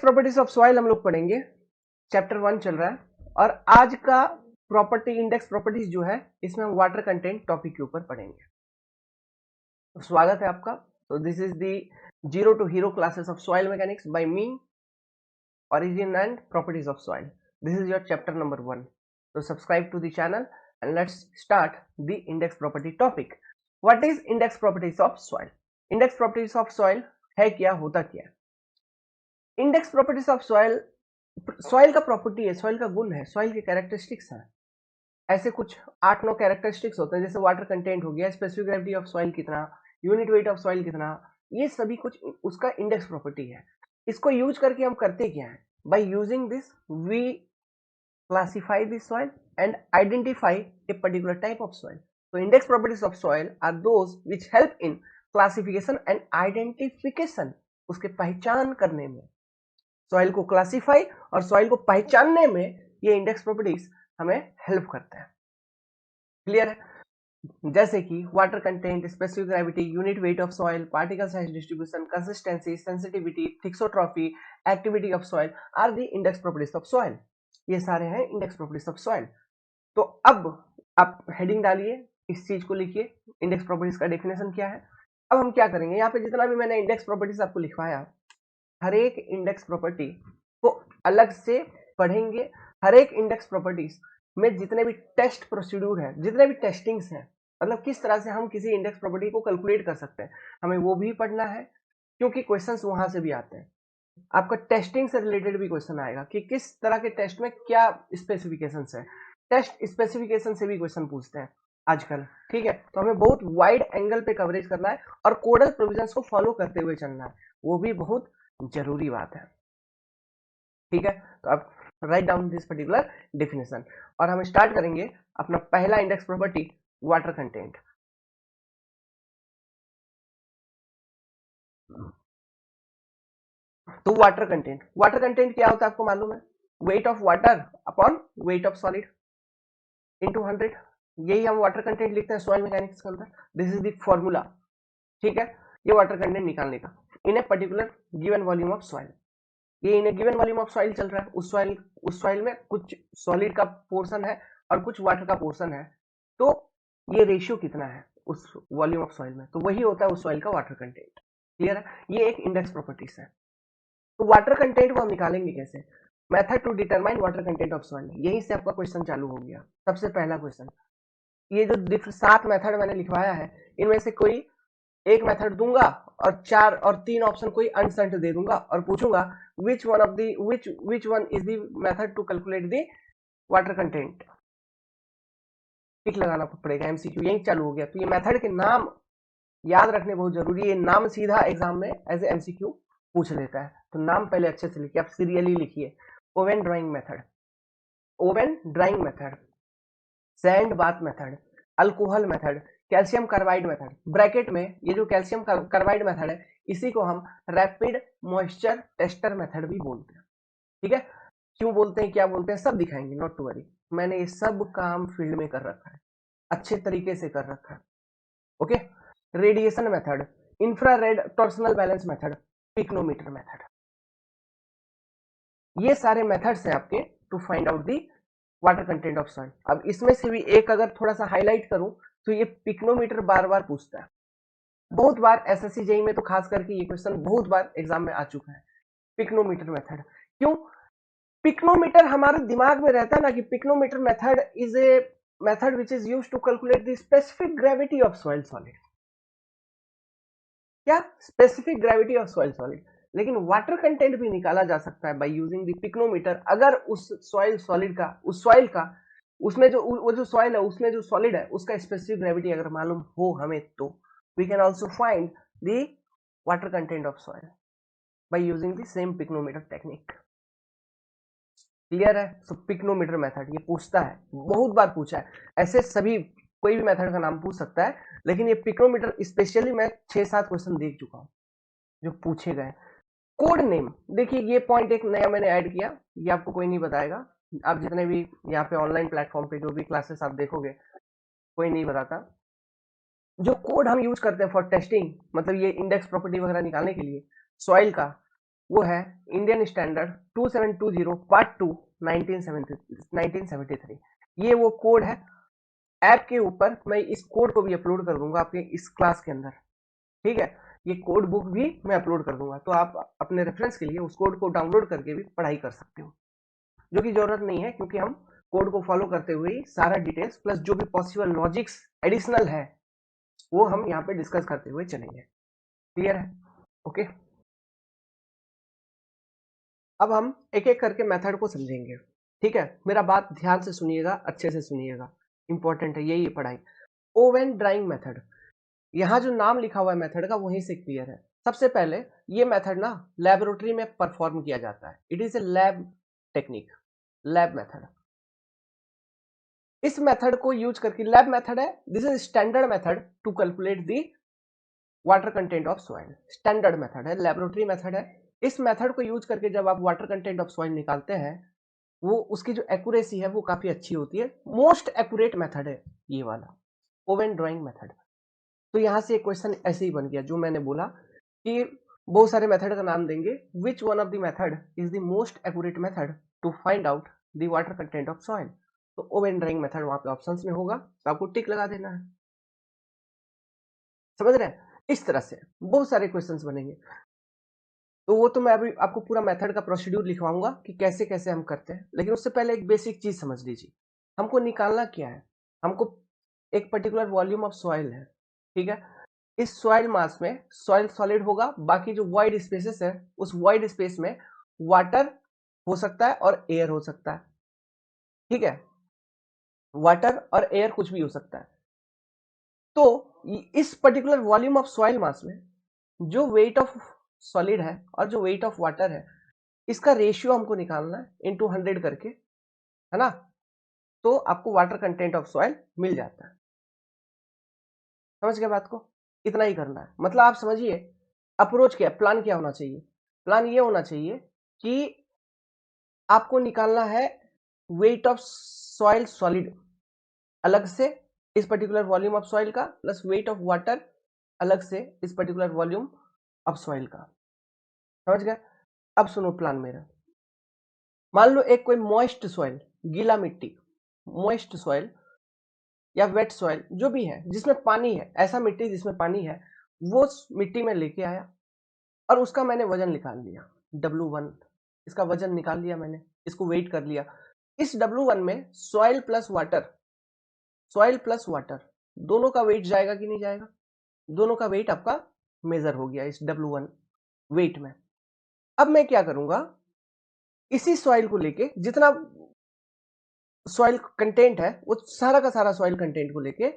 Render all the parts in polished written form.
Properties of soil हम लोग पढ़ेंगे, चैप्टर 1 चल रहा है। और आज का प्रॉपर्टी इंडेक्स प्रॉपर्टीज जो है इसमें हम वाटर कंटेंट टॉपिक के ऊपर पढ़ेंगे। तो स्वागत है आपका। तो this is the zero to hero classes of soil mechanics by me, origin and properties of soil. This is your chapter number 1. So subscribe to the channel and let's start the index property topic. What is index properties of soil? Index properties of soil है क्या, होता क्या है? Index properties of soil soil का property है, soil का गुण है, सॉइल के कैरेक्टरिस्टिक्स हैं। ऐसे कुछ 8-9 कैरेक्टरिस्टिक्स होते हैं, जैसे वाटर कंटेंट हो गया, स्पेसिफिक ग्रेविटी ऑफ सॉइल कितना, यूनिट वेट ऑफ सॉइल कितना, ये सभी कुछ उसका इंडेक्स प्रॉपर्टी है। इसको यूज करके हम करते क्या है? By using this we classify this soil and identify a particular type of soil. तो index properties of soil are those which help in classification and identification, उसके पहचान करने में, सॉइल को क्लासिफाई और सॉइल को पहचानने में ये इंडेक्स प्रॉपर्टीज हमें हेल्प करते हैं। क्लियर है? जैसे कि water content, specific gravity, unit weight of soil, particle size distribution, consistency, sensitivity, thixotropy, activity of soil are the index properties of soil. ये सारे हैं इंडेक्स प्रॉपर्टीज ऑफ सॉइल। तो अब आप हेडिंग डालिए, इस चीज को लिखिए, इंडेक्स प्रॉपर्टीज का डेफिनेशन क्या है। अब हम क्या करेंगे, यहाँ पे जितना भी मैंने इंडेक्स प्रॉपर्टीज आपको लिखवाया, हर एक इंडेक्स प्रॉपर्टी को अलग से पढ़ेंगे। हर एक इंडेक्स प्रॉपर्टीज में जितने भी टेस्ट प्रोसीड्यूर है, जितने भी टेस्टिंग्स हैं, मतलब किस तरह से हम किसी इंडेक्स प्रॉपर्टी को कैलकुलेट कर सकते हैं, हमें वो भी पढ़ना है, क्योंकि क्वेश्चंस वहां से भी आते हैं। आपका टेस्टिंग से रिलेटेड भी क्वेश्चन आएगा कि किस तरह के टेस्ट में क्या स्पेसिफिकेशंस है। टेस्ट स्पेसिफिकेशन से भी क्वेश्चन पूछते हैं आजकल, ठीक है। तो हमें बहुत वाइड एंगल पे कवरेज करना है और कोडल प्रोविजंस को फॉलो करते हुए चलना है, वो भी बहुत जरूरी बात है, ठीक है। तो आप write down this particular definition और हम स्टार्ट करेंगे अपना पहला इंडेक्स प्रॉपर्टी, वाटर कंटेंट। तो वाटर कंटेंट क्या होता है आपको मालूम है? Wait of water upon weight of solid into 100। यही हम वाटर कंटेंट लिखते हैं सॉइल मैकेनिक्स के अंदर। दिस इज द फॉर्मूला, ठीक है। ये वाटर कंटेंट निकालने का in a particular given volume of soil. ये in a given volume of soil चल रहा है। उस सॉइल में कुछ सॉलिड का पोर्शन है और कुछ वाटर का पोर्शन है, तो ये रेशियो कितना है उस वॉल्यूम ऑफ सॉइल में, तो वही होता है उस सॉइल का वाटर कंटेंट। क्लियर है? ये एक इंडेक्स प्रॉपर्टीज है। तो वाटर कंटेंट को हम निकालेंगे कैसे? Method to determine water content of soil. यहीं से आपका क्वेश्चन चालू हो गया। सबसे पहला क्वेश्चन, ये जो 7 मेथड मैंने लिखवाया है, इनमें से कोई एक मेथड दूंगा और 4 और 3 ऑप्शन कोई अनसर्ट दे दूंगा और पूछूंगा which one is the method to calculate the water content। टिक लगाना पड़ेगा, एमसीक्यू यही चालू हो गया। तो ये मेथड के नाम याद रखने बहुत जरूरी है। ये नाम सीधा एग्जाम में एज ए एमसीक्यू पूछ लेता है, तो नाम पहले अच्छे से लिखिए, आप सीरियली लिखिए। Oven drying method, sand bath method, alcohol method, calcium carbide method. Bracket में ये जो कैल्शियम कार्बाइड मेथड है, इसी को हम रैपिड मॉइस्चर टेस्टर मेथड भी बोलते हैं, ठीक है। क्यों बोलते हैं, क्या बोलते हैं, सब दिखाएंगे, नॉट टू वरी। मैंने ये सब काम फील्ड में कर रखा है, अच्छे तरीके से कर रखा है, okay. Radiation method, infrared torsional balance method, pycnometer method, ये सारे मेथड्स हैं आपके to find out the water content of soil. अब इसमें से भी एक अगर थोड़ा सा हाईलाइट करूं तो ये पिक्नोमीटर बार बार पूछता है, बहुत बार एसएससी जेईई में, तो खास करके ये क्वेश्चन बहुत बार एग्जाम में आ चुका है। पिक्नोमीटर मेथड क्यों? पिक्नोमीटर हमारे दिमाग में रहता है ना कि pycnometer method is a method which is used to calculate the specific gravity of soil solid. क्या? Specific gravity of soil solid. लेकिन वाटर कंटेंट भी निकाला जा सकता है बाय यूजिंग द पिक्नोमीटर, अगर उस सॉइल सॉलिड का, उस सॉइल का, उसमें जो वो जो सॉइल है, उसमें जो सॉलिड है, उसका स्पेसिफिक ग्रेविटी अगर मालूम हो हमें, तो we can also find the water content of soil by using the same pycnometer technique. Clear है? सो पिक्नोमीटर मेथड ये पूछता है, बहुत बार पूछा है। ऐसे सभी कोई भी मेथड का नाम पूछ सकता है, लेकिन ये पिक्नोमीटर स्पेशली मैं 6-7 क्वेश्चन देख चुका हूं जो पूछे गए। कोड नेम, देखिए ये पॉइंट एक नया मैंने ऐड किया, ये आपको कोई नहीं बताएगा। आप जितने भी यहाँ पे ऑनलाइन प्लेटफॉर्म पे जो भी क्लासेस आप देखोगे, कोई नहीं बताता। जो कोड हम यूज करते हैं फॉर टेस्टिंग, मतलब ये इंडेक्स प्रॉपर्टी वगैरह निकालने के लिए सॉइल का, वो है इंडियन स्टैंडर्ड 2720 पार्ट 2 1973। ये वो कोड है। ऐप के ऊपर मैं इस कोड को भी अपलोड कर दूंगा आपके इस क्लास के अंदर, ठीक है। ये कोड बुक भी मैं अपलोड कर दूंगा, तो आप अपने रेफरेंस के लिए उस कोड को डाउनलोड करके भी पढ़ाई कर सकते हो, जो कि जरूरत नहीं है क्योंकि हम कोड को फॉलो करते हुए ही सारा डिटेल्स प्लस जो भी पॉसिबल लॉजिक्स एडिशनल है वो हम यहाँ पे डिस्कस करते हुए चलेंगे। क्लियर है? ओके। अब हम एक एक करके मेथड को समझेंगे, ठीक है। मेरा बात ध्यान से सुनिएगा, अच्छे से सुनिएगा, इंपॉर्टेंट है यही पढ़ाई। ओवन ड्राइंग मेथड, यहाँ जो नाम लिखा हुआ है मेथड का वहीं से क्लियर है। सबसे पहले ये मेथड ना लेबोरेटरी में परफॉर्म किया जाता है। It is a lab technique, lab method. इस मेथड को यूज करके, लैब मेथड है, this is standard method to calculate the water content of soil. Standard method है, लेबोरेटरी मेथड है। इस मेथड को यूज करके जब आप वाटर कंटेंट ऑफ सॉइल निकालते हैं, वो उसकी जो एक्यूरेसी है वो काफी अच्छी होती है। मोस्ट एक्यूरेट मेथड है ये वाला ओवन ड्राइंग मेथड। तो यहां से एक क्वेश्चन ऐसे ही बन गया, जो मैंने बोला कि बहुत सारे मेथड का नाम देंगे, which one of the method is the most accurate method to find out the water content of soil. तो ओवन ड्राइंग मेथड वहां पे ऑप्शंस में होगा, तो आपको टिक लगा देना है। समझ रहे हैं? इस तरह से बहुत सारे क्वेश्चंस बनेंगे। तो वो तो मैं अभी आपको पूरा मेथड का प्रोसीड्यूर लिखवाऊंगा कि कैसे कैसे हम करते हैं, लेकिन उससे पहले एक बेसिक चीज समझ लीजिए। हमको निकालना क्या है? हमको एक पर्टिकुलर वॉल्यूम ऑफ सॉइल है, ठीक है। इस सॉइल मास में सॉइल सॉलिड होगा, बाकी जो वाइड स्पेसेस है उस वाइड स्पेस में वाटर हो सकता है और एयर हो सकता है, ठीक है। वाटर और एयर कुछ भी हो सकता है। तो इस पर्टिकुलर वॉल्यूम ऑफ सॉइल मास में जो वेट ऑफ सॉलिड है और जो वेट ऑफ वाटर है, इसका रेशियो हमको निकालना है इनटू 100 करके, है ना। तो आपको वाटर कंटेंट ऑफ सॉइल मिल जाता है। समझ गए बात को? इतना ही करना है। मतलब आप समझिए अप्रोच क्या, प्लान क्या होना चाहिए। प्लान ये होना चाहिए कि आपको निकालना है वेट ऑफ सॉइल सॉलिड अलग से इस पर्टिकुलर वॉल्यूम ऑफ सॉइल का, प्लस वेट ऑफ वाटर अलग से इस पर्टिकुलर वॉल्यूम ऑफ सॉइल का। समझ गए? अब सुनो प्लान मेरा। मान लो एक कोई मॉइस्ट सॉइल, गीला मिट्टी, मॉइस्ट सॉइल या वेट सॉइल जो भी है जिसमें पानी है, ऐसा मिट्टी जिसमें पानी है, वो मिट्टी में लेके आया और उसका मैंने वजन निकाल लिया W1। इसका वजन निकाल लिया मैंने, इसको वेट कर लिया। इस W1 में soil plus water, soil plus water दोनों का वेट जाएगा कि नहीं जाएगा? दोनों का वेट आपका मेजर हो गया इस W1 वेट में। अब मैं क्या करूंगा, इसी सॉइल को लेके जितना सॉइल कंटेंट है वो सारा का सारा सॉइल कंटेंट को लेके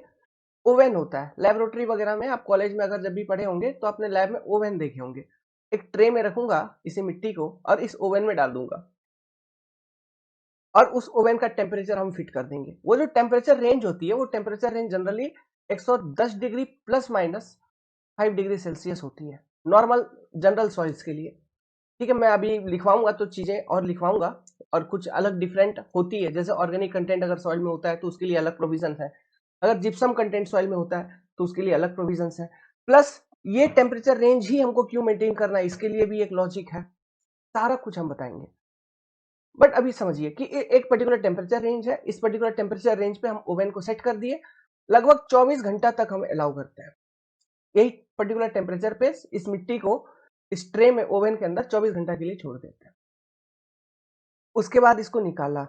ओवन होता है लेबोरेटरी वगैरह में, आप कॉलेज में अगर जब भी पढ़े होंगे तो अपने लैब में ओवन देखे होंगे। एक ट्रे में रखूंगा इसी मिट्टी को और इस ओवन में डाल दूंगा और उस ओवन का टेम्परेचर हम फिट कर देंगे। वो जो टेम्परेचर रेंज होती है वो temperature range generally 110 degree plus minus 5 degree Celsius होती है नॉर्मल जनरल सॉइल्स के लिए, ठीक है। मैं अभी लिखवाऊंगा तो चीजें और लिखवाऊंगा, और कुछ अलग डिफरेंट होती है। जैसे ऑर्गेनिक कंटेंट अगर सॉइल में होता है तो उसके लिए अलग प्रोविजन है, अगर जिप्सम कंटेंट सॉइल में होता है तो उसके लिए अलग प्रोविजन है। प्लस ये टेम्परेचर रेंज ही हमको क्यों मेंटेन करना है, इसके लिए भी एक लॉजिक है, सारा कुछ हम बताएंगे। बट अभी समझिए कि एक पर्टिकुलर टेम्परेचर रेंज है, इस पर्टिकुलर टेम्परेचर रेंज पे हम ओवन को सेट कर दिए, लगभग 24 घंटा तक हम अलाउ करते हैं। यही पर्टिकुलर टेम्परेचर पे इस मिट्टी को इस ट्रे में ओवन के अंदर 24 घंटा के लिए छोड़ देते हैं। उसके बाद इसको निकाला,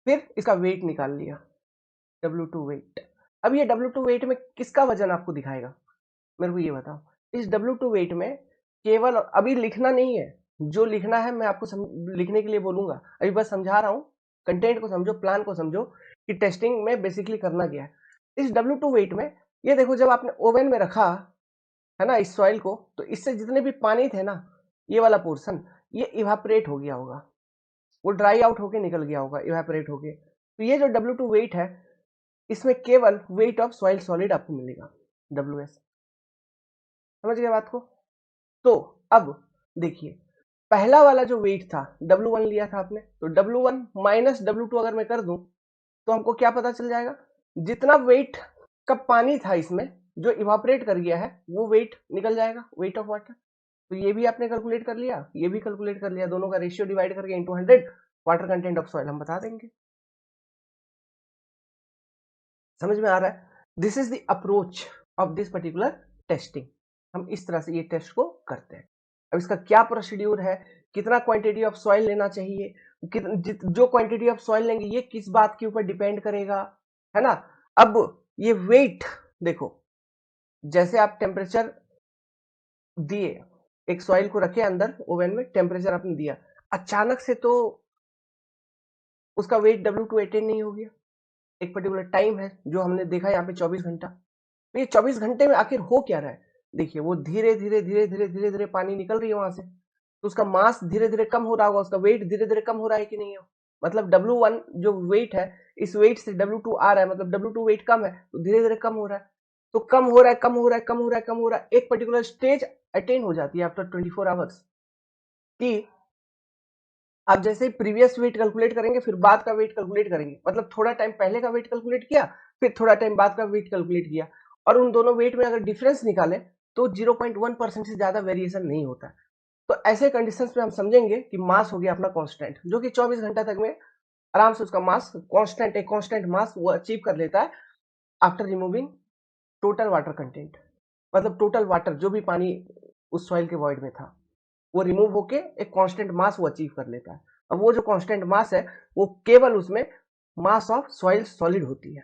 फिर इसका वेट निकाल लिया, W2 वेट। अब ये W2 वेट में किसका वजन आपको दिखाएगा, मेरे को ये बताओ। इस W2 वेट में केवल, अभी लिखना नहीं है, जो लिखना है मैं आपको लिखने के लिए बोलूंगा, अभी बस समझा रहा हूं। कंटेंट को समझो, प्लान को समझो कि टेस्टिंग में बेसिकली करना क्या है। इस W2 वेट में ये देखो, जब आपने ओवन में रखा है ना इस सॉइल को, तो इससे जितने भी पानी थे ना, ये वाला पोर्शन ये इवापोरेट हो गया होगा, वो ड्राई आउट होके निकल गया होगा इवापोरेट होके। तो ये जो W2 वेट है, इसमें केवल वेट ऑफ सॉइल सॉलिड आपको मिलेगा, WS। समझ गए बात को? तो अब देखिए, पहला वाला जो वेट था W1 लिया था आपने, तो W1 माइनस W2 अगर मैं कर दूं तो हमको क्या पता चल जाएगा, जितना वेट का पानी था इसमें जो इवापोरेट कर गया है वो वेट निकल जाएगा, वेट ऑफ वाटर। तो ये भी आपने कैलकुलेट कर लिया, ये भी कैलकुलेट कर लिया, दोनों का रेशियो डिवाइड करके into 100 water content of soil हम बता देंगे। समझ में आ रहा है? This is the approach of this particular testing. हम इस तरह से ये टेस्ट को करते हैं। अब इसका क्या प्रोसीड्यूर है, कितना क्वांटिटी ऑफ सॉइल लेना चाहिए, जो क्वांटिटी ऑफ सॉइल लेंगे ये किस बात के ऊपर डिपेंड करेगा, है ना। अब ये वेट देखो, जैसे आप टेम्परेचर दिए, एक सॉइल को रखे अंदर ओवन में, टेम्परेचर आपने दिया, अचानक से तो उसका वेट W2 अटेन नहीं हो गया। एक पर्टिकुलर टाइम है जो हमने देखा यहाँ पे 24 घंटा। तो ये 24 घंटे में आखिर हो क्या रहा है, देखिए वो धीरे धीरे धीरे धीरे धीरे धीरे पानी निकल रही है वहां से, तो उसका मास धीरे धीरे कम हो रहा होगा, उसका वेट धीरे धीरे कम हो रहा है कि नहीं हो, मतलब W1 जो वेट है, इस वेट से W2 आ रहा है, मतलब W2 वेट कम है तो धीरे धीरे कम हो रहा है, तो कम हो रहा है कम हो रहा है कम हो रहा है कम हो रहा है, एक पर्टिकुलर स्टेज अटेन हो जाती है आफ्टर 24 आवर्स कि आप जैसे ही प्रीवियस वेट कैलकुलेट करेंगे फिर बाद का वेट कैलकुलेट करेंगे, मतलब थोड़ा टाइम पहले का वेट कैलकुलेट किया, फिर थोड़ा टाइम बाद का वेट कैलकुलेट किया, और उन दोनों वेट में अगर डिफरेंस निकाले तो 0.1% से ज्यादा वेरिएशन नहीं होता। तो ऐसे कंडीशंस में हम समझेंगे कि मास हो गया अपना कांस्टेंट, जो कि 24 घंटा तक में आराम से उसका मास कांस्टेंट, एक कांस्टेंट मास वो अचीव कर लेता है after removing total water content, मतलब टोटल वाटर जो भी पानी उस सॉइल के वॉइड में था वो रिमूव होके एक कांस्टेंट मास वो अचीव कर लेता है। अब वो जो कांस्टेंट मास है वो केवल उसमें मास ऑफ सॉइल सॉलिड होती है।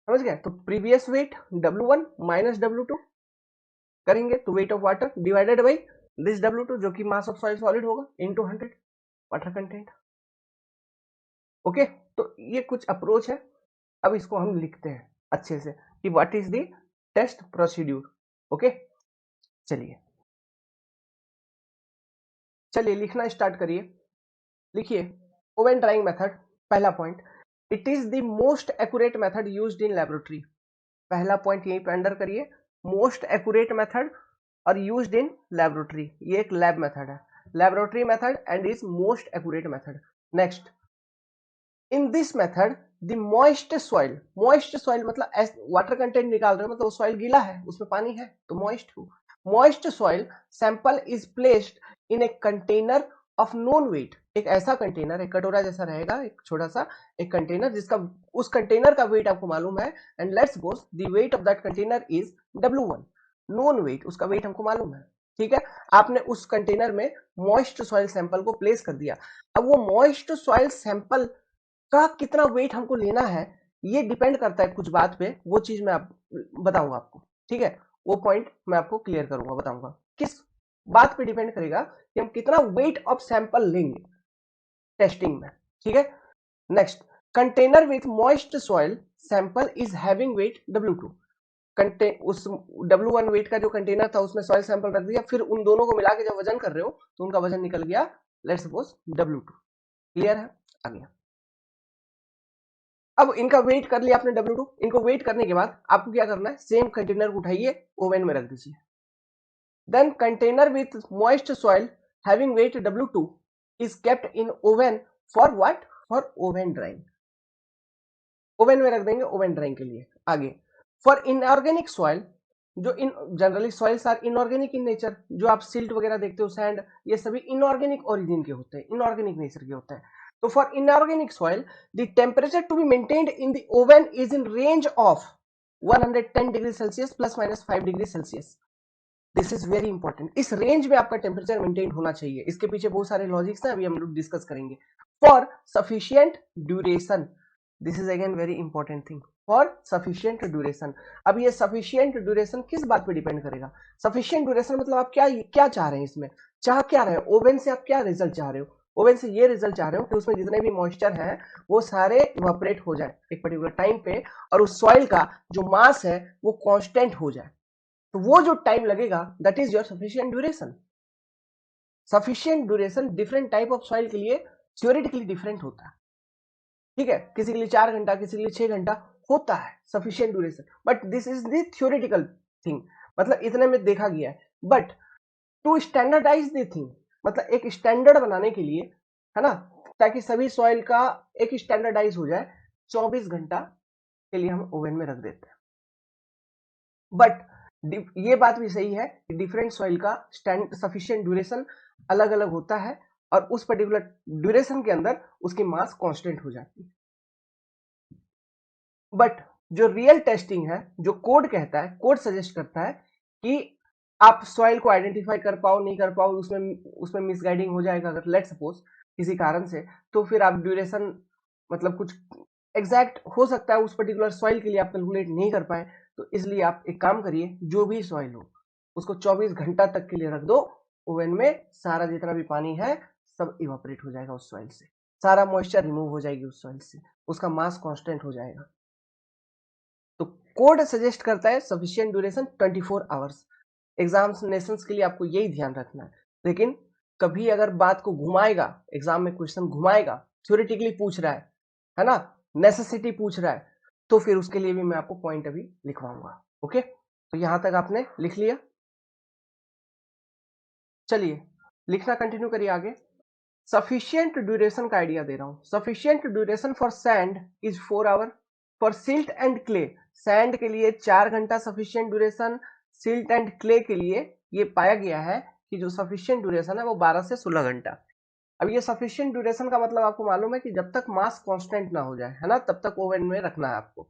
समझ गए? तो previous wait W1 minus W2 करेंगे तो wait of water divided by this W2 जो कि मास ऑफ सॉइल सॉलिड होगा इनटू 100 वाटर कंटेंट। ओके, तो ये कुछ अप्रोच है। अब इसको हम लिखते हैं अच्छे से कि what is the test procedure. Okay, चलिए चलिए लिखना स्टार्ट करिए। लिखिए, ओवन ड्राइंग मेथड, पहला point, it is the most accurate method used in laboratory. पहला पॉइंट यहीं पे अंडर करिए, मोस्ट एक्यूरेट मेथड और यूज्ड इन लैबोरेटरी, ये एक लैब मेथड है, laboratory method and is most accurate method. Next, in this method the moist soil, moist soil मतलब water content निकाल रहे हो मतलब सॉइल गीला है उसमें पानी है तो मॉइस्ट हो, moist soil sample is placed in a container of known weight, एक ऐसा कंटेनर, एक कटोरा जैसा रहेगा, एक छोटा सा एक कंटेनर जिसका, उस कंटेनर का वेट आपको मालूम है, and let's suppose the weight of that container is W1, known weight, उसका वेट हमको मालूम है। ठीक है, आपने उस कंटेनर में मॉइस्ट सॉइल सैंपल को प्लेस कर दिया। अब वो मॉइस्ट सॉइल सैंपल का कितना वेट हमको लेना है ये डिपेंड करता है कुछ बात पे, वो चीज मैं आप बताऊंगा आपको। ठीक है, वो पॉइंट मैं आपको क्लियर करूंगा, बताऊंगा किस बात पे डिपेंड करेगा कि हम कितना वेट ऑफ सैंपल लेंगे टेस्टिंग में। ठीक है, next, container with moist soil sample is having weight W2, उस W1 वेट का जो कंटेनर था उसमें सॉइल सैंपल रख दिया, फिर उन दोनों को मिला के जब वजन कर रहे हो तो उनका वजन निकल गया लेट्स सपोज W2। क्लियर है? आ गया। अब इनका वेट कर लिया आपने W2, इनको वेट करने के बाद आपको क्या करना है, सेम कंटेनर को उठाइए ओवन में रख दीजिए। Then container with moist soil having weight W2 is kept in oven for what, for oven drying, oven में रख देंगे ओवन ड्राइंग के लिए। आगे, फॉर इनऑर्गेनिक सॉइल, जो in generally soils are inorganic in nature, जो आप सिल्ट वगैरह देखते हो, सैंड, ये सभी इनऑर्गेनिक ओरिजिन के होते हैं, इनऑर्गेनिक नेचर के होते हैं। तो for inorganic soil the temperature to be maintained in the oven is in range of 110 degree Celsius plus minus 5 degree Celsius. This is very important, इस रेंज में आपका टेम्परेचर मेंटेन होना चाहिए। इसके पीछे बहुत सारे लॉजिक्स हैं, अभी हम लोग डिस्कस करेंगे। For sufficient duration, this is again very important thing, for sufficient duration. अब ये सफिशियंट ड्यूरेशन किस बात पे डिपेंड करेगा, सफिशियंट ड्यूरेशन मतलब आप क्या क्या चाह रहे हैं, इसमें चाह क्या रहे हैं, ओवन से आप क्या रिजल्ट चाह रहे हो, ओवन से ये रिजल्ट चाह रहे हो कि उसमें जितने भी मॉइस्चर है वो सारे इवापोरेट हो जाए एक पर्टिकुलर टाइम पे, और उस सॉइल का जो मास है वो कांस्टेंट हो जाए। तो वो जो टाइम लगेगा that is your sufficient duration. Sufficient duration different type of soil के लिए थ्योरेटिकली डिफरेंट होता है। ठीक है, किसी के लिए 4 घंटा, किसी के लिए 6 घंटा होता है sufficient duration, but this is the theoretical thing, मतलब इतने में देखा गया है। But to standardise the thing, मतलब एक स्टैंडर्ड बनाने के लिए, है ना, ताकि सभी सॉइल का एक स्टैंडर्डाइज हो जाए, 24 घंटा के लिए हम ओवन में रख देते हैं। बट ये बात भी सही है कि डिफरेंट सॉइल का सफिशिएंट ड्यूरेशन अलग अलग होता है और उस पर्टिकुलर ड्यूरेशन के अंदर उसकी मास कांस्टेंट हो जाती है। बट जो रियल टेस्टिंग है, जो कोड कहता है, कोड सजेस्ट करता है कि आप सॉइल को आइडेंटिफाई कर पाओ नहीं कर पाओ, उसमें मिसगाइडिंग हो जाएगा अगर लेट सपोज किसी कारण से, तो फिर आप ड्यूरेशन मतलब कुछ एग्जैक्ट हो सकता है उस पर्टिकुलर सॉइल के लिए आप कैलकुलेट नहीं कर पाए। तो इसलिए आप एक काम करिए, जो भी सॉइल हो उसको 24 घंटा तक के लिए रख दो ओवन में, सारा जितना भी पानी है सब इवापोरेट हो जाएगा उस सॉइल से, सारा मॉइस्चर रिमूव हो जाएगी उस सॉइल से, उसका मास कांस्टेंट हो जाएगा। तो कोड सजेस्ट करता है सफिशिएंट ड्यूरेशन 24 आवर्स। एग्जामिनेशंस के लिए आपको यही ध्यान रखना है। लेकिन कभी अगर बात को घुमाएगा, एग्जाम में क्वेश्चन घुमाएगा, थ्योरेटिकली पूछ रहा है ना, नेसेसिटी पूछ रहा है, तो फिर उसके लिए भी मैं आपको पॉइंट अभी लिखवाऊंगा। ओके, तो यहां तक आपने लिख लिया। चलिए लिखना कंटिन्यू करिए आगे। सफिशिएंट ड्यूरेशन का आइडिया दे रहा हूं। Sufficient duration for sand is 4 hour, for silt and clay, sand के लिए 4 घंटा sufficient duration, silt and clay के लिए ये पाया गया है कि जो सफिशिएंट ड्यूरेशन है वो 12 से 16 घंटा। अब ये सफिशिएंट ड्यूरेशन का मतलब आपको मालूम है कि जब तक मास कांस्टेंट ना हो जाए, है ना, तब तक ओवन में रखना है आपको।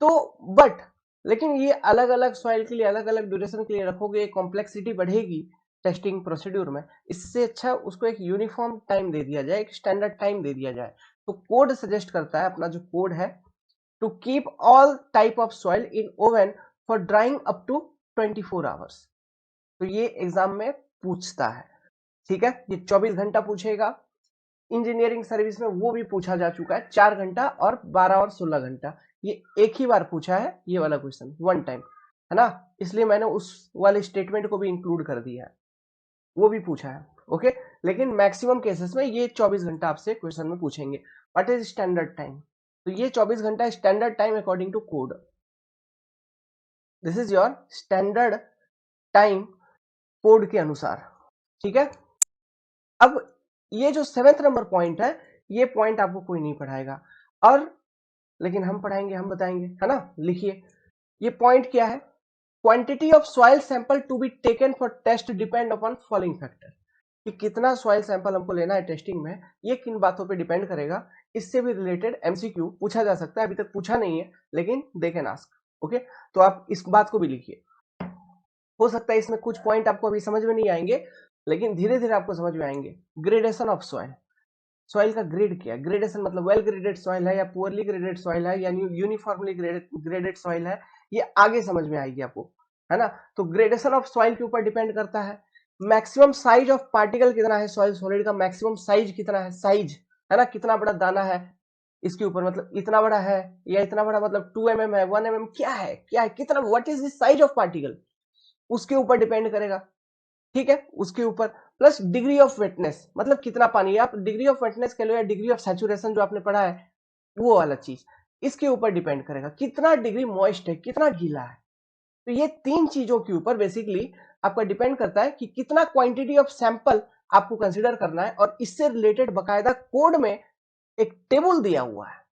तो बट लेकिन ये अलग अलग सॉइल के लिए अलग अलग ड्यूरेशन के लिए रखोगे, कॉम्प्लेक्सिटी बढ़ेगी टेस्टिंग प्रोसीड्यूर में। इससे अच्छा उसको एक यूनिफॉर्म टाइम दे दिया जाए, एक स्टैंडर्ड टाइम दे दिया जाए। तो कोड सजेस्ट करता है, अपना जो कोड है, to keep all type of soil in oven for drying up to 24 hours. तो ये एग्जाम में पूछता है, ठीक है, ये 24 घंटा पूछेगा। इंजीनियरिंग सर्विस में वो भी पूछा जा चुका है, 4 घंटा और 12 और 16 घंटा, ये एक ही बार पूछा है ये वाला क्वेश्चन, वन टाइम, है ना, इसलिए मैंने उस वाले स्टेटमेंट को भी इंक्लूड कर दिया है, वो भी पूछा है। ओके, लेकिन मैक्सिमम केसेस में ये 24 घंटा आपसे क्वेश्चन में पूछेंगे। What is standard time? तो ये 24 घंटा standard time according to code, this is your standard time code के अनुसार, ठीक है। अब ये जो 7th नंबर पॉइंट है, ये पॉइंट आपको कोई नहीं पढ़ाएगा, और लेकिन हम पढ़ाएंगे, हम बताएंगे, है ना। लिखिए ये पॉइंट क्या है। Quantity of soil sample to be taken for test depend upon following factor, कि कितना सॉइल सैंपल हमको लेना है टेस्टिंग में, ये किन बातों पे डिपेंड करेगा। इससे भी रिलेटेड एमसीक्यू पूछा जा सकता है, अभी तक पूछा नहीं है लेकिन दे कैन आस्क। ओके, तो आप इस बात को भी लिखिए। हो सकता है इसमें कुछ पॉइंट आपको अभी समझ में नहीं आएंगे, लेकिन धीरे धीरे आपको समझ में आएंगे। ग्रेडेशन ऑफ सॉइल, सॉइल का ग्रेड क्या है, ग्रेडेशन मतलब वेल ग्रेडेड सॉइल है या पुअरली ग्रेडेड सॉइल है या यूनिफॉर्मली ग्रेडेड सॉइल है, ये आगे समझ में आएगी आपको, है ना। तो ग्रेडेशन ऑफ सॉइल के ऊपर डिपेंड करता है। मैक्सिमम साइज ऑफ पार्टिकल कितना है, सॉइल सॉलिड का मैक्सिमम साइज कितना है, साइज, है ना, कितना बड़ा दाना है इसके ऊपर, मतलब इतना बड़ा है या इतना बड़ा, मतलब 2 mm है, 1 mm, क्या है, क्या है, कितना, what is the size of particle, उसके ऊपर डिपेंड करेगा, ठीक है, उसके ऊपर। प्लस डिग्री ऑफ वेटनेस, मतलब कितना पानी, आप डिग्री ऑफ वेटनेस कह लो या डिग्री ऑफ सैचुरेशन जो आपने पढ़ा है वो वाला चीज, इसके ऊपर डिपेंड करेगा कितना डिग्री मॉइस्ट है, कितना गीला है। तो ये 3 चीजों के ऊपर बेसिकली आपका डिपेंड करता है कि कितना क्वांटिटी ऑफ सैंपल आपको कंसिडर करना है, और इससे रिलेटेड बकायदा कोड में एक टेबल दिया हुआ है।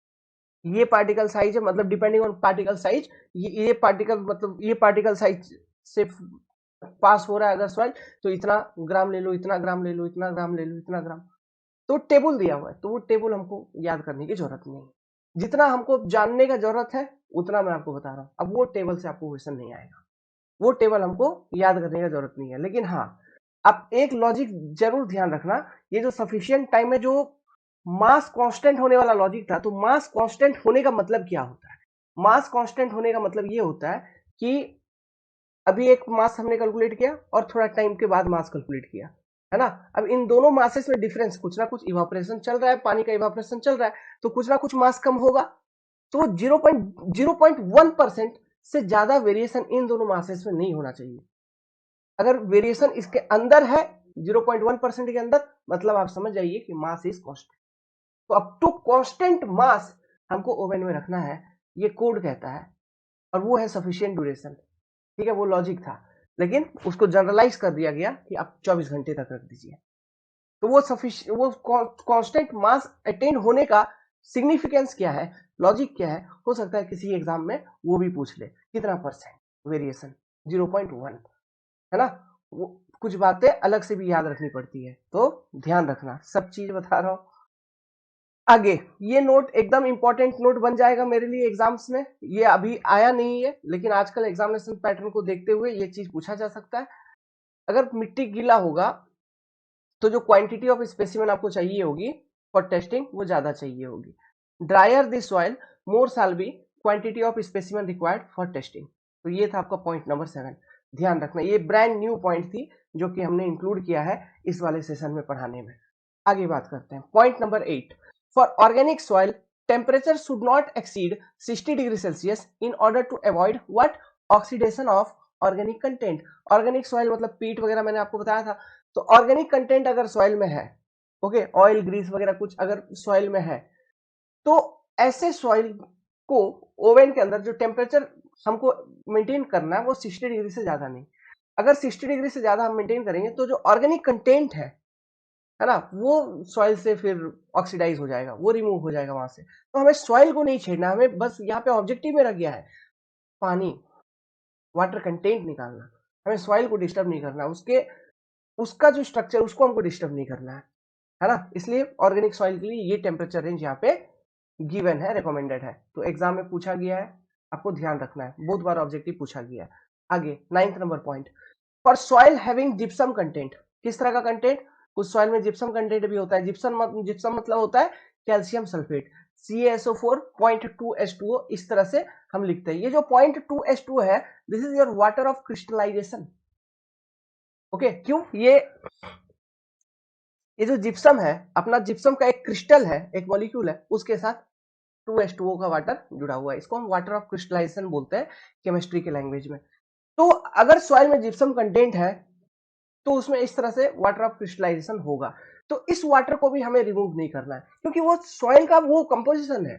ये पार्टिकल साइज है, मतलब डिपेंडिंग ऑन पार्टिकल साइज, ये पार्टिकल, मतलब ये पार्टिकल साइज से पास हो रहा है अगर सॉइल, तो इतना ग्राम ले लो, इतना ग्राम ले लो, इतना ग्राम ले लो, इतना ग्राम। तो टेबल दिया हुआ है, तो वो टेबल हमको याद करने की जरूरत नहीं है। जितना हमको जानने का जरूरत है उतना मैं आपको बता रहा हूं। अब वो टेबल से आपको क्वेश्चन नहीं आएगा, वो टेबल हमको याद करने का जरूरत नहीं है। लेकिन हाँ, आप एक लॉजिक जरूर ध्यान रखना, ये जो सफिशिएंट टाइम है, जो मास कांस्टेंट होने वाला लॉजिक था, तो मास कांस्टेंट होने का मतलब क्या होता है? मास कांस्टेंट होने का मतलब ये होता है कि अभी एक मास हमने कैलकुलेट किया और थोड़ा टाइम के बाद मास कैलकुलेट किया, है ना। अब इन दोनों मासेस में डिफरेंस, कुछ ना कुछ इवापोरेशन चल रहा है, पानी का इवापोरेशन चल रहा है, तो कुछ ना कुछ मास कम होगा। तो 0.1% से ज्यादा वेरिएशन इन दोनों मासेस में नहीं होना चाहिए। अगर वेरिएशन इसके अंदर है 0.1% के अंदर, मतलब आप समझ जाइए कि मास इज कांस्टेंट। तो अप टू कांस्टेंट मास हमको ओवन में रखना है, ये कोड कहता है, और वो है सफिशिएंट ड्यूरेशन, ठीक है, वो लॉजिक था, लेकिन उसको जनरलाइज कर दिया गया कि आप 24 घंटे तक रख दीजिए। तो वो कांस्टेंट मास अटेन होने का सिग्निफिकेंस क्या है, लॉजिक क्या है, हो सकता है किसी एग्जाम में वो भी पूछ ले, कितना परसेंट वेरिएशन। 0.1, है ना। वो कुछ बातें अलग से भी याद रखनी पड़ती है, तो ध्यान रखना, सब चीज बता रहा हूं। आगे ये नोट एकदम इंपॉर्टेंट नोट बन जाएगा मेरे लिए एग्जाम्स में। ये अभी आया नहीं है, लेकिन आजकल एग्जामिनेशन पैटर्न को देखते हुए ये चीज पूछा जा सकता है। अगर मिट्टी गीला होगा तो जो क्वांटिटी ऑफ स्पेसिमेन आपको चाहिए होगी फॉर टेस्टिंग वो ज्यादा चाहिए होगी। Dryer the soil more shall be quantity of specimen required for testing. तो ये था आपका पॉइंट नंबर 7। ध्यान रखना, ये ब्रांड न्यू पॉइंट थी जो कि हमने इंक्लूड किया है इस वाले सेशन में पढ़ाने में। आगे बात करते हैं point number 8। For organic soil temperature should not exceed 60 degree Celsius in order to avoid what, oxidation of organic content. Organic soil मतलब पीट वगैरह मैंने आपको बताया था। तो ऑर्गेनिक कंटेंट अगर सॉइल में है, ओके, ऑयल ग्रीस वगैरह कुछ अगर सॉइल में है, तो ऐसे सॉइल को ओवन के अंदर जो टेम्परेचर हमको मेंटेन करना है वो 60 डिग्री से ज्यादा नहीं। अगर 60 डिग्री से ज्यादा हम मेंटेन करेंगे तो जो ऑर्गेनिक कंटेंट है ना, वो सॉइल से फिर ऑक्सीडाइज हो जाएगा, वो रिमूव हो जाएगा वहां से। तो हमें सॉइल को नहीं छेड़ना, हमें बस यहाँ पे ऑब्जेक्टिव में रख गया है पानी, वाटर कंटेंट निकालना। हमें सॉइल को डिस्टर्ब नहीं करना, उसके उसका जो स्ट्रक्चर उसको हमको डिस्टर्ब नहीं करना है ना। इसलिए ऑर्गेनिक सॉइल के लिए ये टेम्परेचर रेंज यहाँ पे गिवन है, रिकमेंडेड है। तो एग्जाम में पूछा गया है, आपको ध्यान रखना है, बहुत बार ऑब्जेक्टिव पूछा गया है। आगे 9th number point, for soil having gypsum content. किस तरह का कंटेंट? कुछ सॉइल में जिप्सम कंटेंट भी होता है। जिप्सम मतलब होता है कैल्शियम सल्फेट, CaSO4 0.2H2O, इस तरह से हम लिखते हैं। ये जो 0.2H2O है, this is your water of crystallisation. Okay, क्यों? ये जो जिप्सम है, अपना जिप्सम का एक क्रिस्टल है, एक मॉलिक्यूल है, उसके साथ 2H2O का वाटर जुड़ा हुआ है। इसको हम वाटर ऑफ क्रिस्टलाइजेशन बोलते हैं केमिस्ट्री के लैंग्वेज में। तो अगर सॉइल में जिप्सम कंटेंट है तो उसमें इस तरह से वाटर ऑफ क्रिस्टलाइजेशन होगा। तो इस वाटर को भी हमें रिमूव नहीं करना है, क्योंकि वो सॉइल का वो कंपोजिशन है।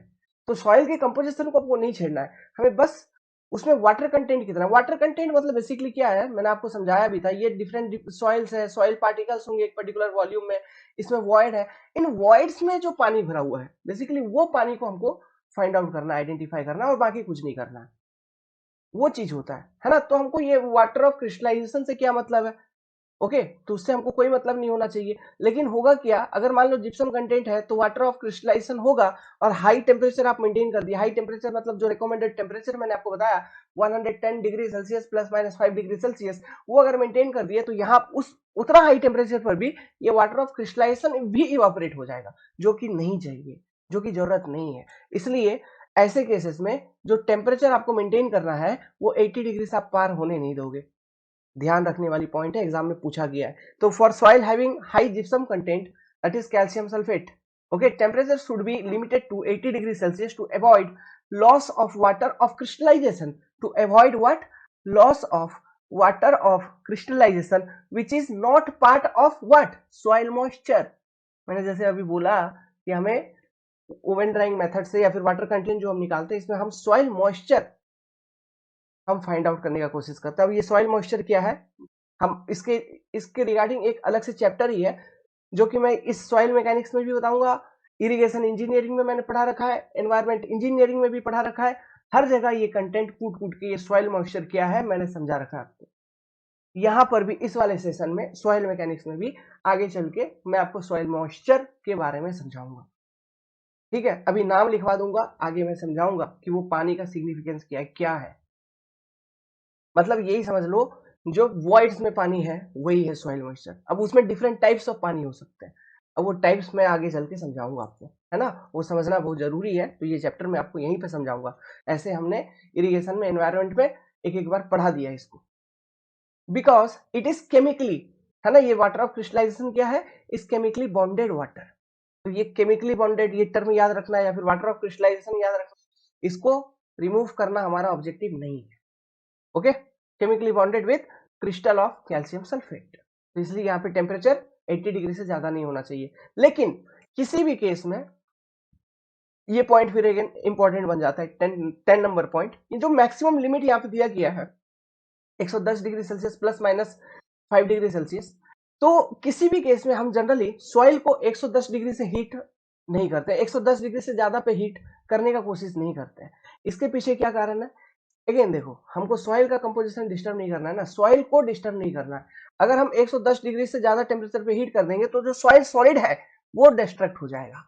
तो सॉइल के कंपोजिशन को आपको नहीं छेड़ना है, हमें बस उसमें वाटर कंटेंट कितना। वाटर कंटेंट मतलब बेसिकली क्या है, मैंने आपको समझाया भी था। ये डिफरेंट सॉइल्स है, सॉइल पार्टिकल्स होंगे एक पर्टिकुलर वॉल्यूम में, इसमें वॉइड है। इन वॉइड्स में जो पानी भरा हुआ है, बेसिकली वो पानी को हमको फाइंड आउट करना, आइडेंटिफाई करना, और बाकी कुछ नहीं करना है। वो चीज होता है ना। तो हमको ये वाटर ऑफ क्रिस्टलाइजेशन से क्या मतलब है? ओके, तो उससे हमको कोई मतलब नहीं होना चाहिए। लेकिन होगा क्या, अगर मान लो जिप्सम कंटेंट है तो वाटर ऑफ क्रिस्टलाइजेशन होगा, और हाई टेम्परेचर आप मेंटेन कर दिया। हाई टेम्परेचर मतलब जो रिकमेंडेड टेम्परेचर मैंने आपको बताया 110 degree Celsius plus minus 5 degree Celsius, वो अगर मेंटेन कर दिए तो यहाँ उस उतना हाई टेम्परेचर पर भी ये वाटर ऑफ क्रिस्टलाइजेशन भी इवापोरेट हो जाएगा, जो कि नहीं चाहिए, जो कि जरूरत नहीं है। इसलिए ऐसे केसेस में जो टेम्परेचर आपको मेंटेन करना है वो 80 डिग्री से आप पार होने नहीं दोगे। ध्यान रखने वाली पॉइंट है, एग्जाम में पूछा गया है। तो for soil having high gypsum content, that is calcium sulphate, okay, temperature should be limited to 80 degree Celsius to avoid loss of water of crystallisation. To avoid what? Loss of water of crystallisation which is not part of what? Soil moisture. मैंने जैसे अभी बोला कि हमें oven drying method से या फिर water content जो हम निकालते हैं, इसमें हम सॉइल मॉइस्चर हम फाइंड आउट करने का कोशिश करते हैं। अब ये सॉइल मॉइस्चर क्या है, हम इसके रिगार्डिंग एक अलग से चैप्टर ही है, जो कि मैं इस सॉइल मैकेनिक्स में भी बताऊंगा, इरिगेशन इंजीनियरिंग में मैंने पढ़ा रखा है, एनवायरमेंट इंजीनियरिंग में भी पढ़ा रखा है। हर जगह ये कंटेंट कूट कूट के ये सॉइल मॉइस्चर क्या है मैंने समझा रखा है आपको। यहां पर भी इस वाले सेशन में सॉइल मैकेनिक्स में भी आगे चल के मैं आपको सॉइल मॉइस्चर के बारे में समझाऊंगा। ठीक है, अभी नाम लिखवा दूंगा, आगे मैं समझाऊंगा कि वो पानी का सिग्निफिकेंस क्या है। मतलब यही समझ लो, जो वॉइड्स में पानी है वही है सॉइल मॉइस्चर। अब उसमें डिफरेंट टाइप्स ऑफ पानी हो सकते हैं, अब वो टाइप्स मैं आगे चल के समझाऊंगा आपको, है ना। वो समझना बहुत जरूरी है, तो ये चैप्टर मैं आपको यहीं पे समझाऊंगा। ऐसे हमने इरिगेशन में, एनवायरमेंट में एक एक बार पढ़ा दिया इसको। बिकॉज इट इज केमिकली, है ना, ये वाटर ऑफ क्रिस्टलाइजेशन क्या है? इस केमिकली बॉन्डेड वाटर। तो ये केमिकली बॉन्डेड, ये टर्म याद रखना है, या फिर वाटर ऑफ क्रिस्टलाइजेशन याद रखना, इसको रिमूव करना हमारा ऑब्जेक्टिव नहीं है। Okay, chemically bonded with crystal of calcium sulphate. तो इसलिए यहाँ पे टेम्परेचर 80 डिग्री से ज्यादा नहीं होना चाहिए। लेकिन किसी भी केस में ये पॉइंट फिर अगेन इंपॉर्टेंट बन जाता है, 10 नंबर पॉइंट। ये जो मैक्सिमम लिमिट यहाँ पे दिया गया है 110 degree Celsius plus minus 5 degree Celsius, तो किसी भी केस में हम जनरली सॉइल को 110 डिग्री से हीट नहीं करते, 110 डिग्री से ज्यादा पे हीट करने का कोशिश नहीं करते हैं। इसके पीछे क्या कारण है? अगेन देखो, हमको सॉइल का कंपोजिशन डिस्टर्ब नहीं करना है ना, सॉइल को डिस्टर्ब नहीं करना है। अगर हम 110 डिग्री से ज्यादा टेम्परेचर पे हीट कर देंगे तो जो सॉइल सॉलिड है वो डिस्ट्रक्ट हो जाएगा,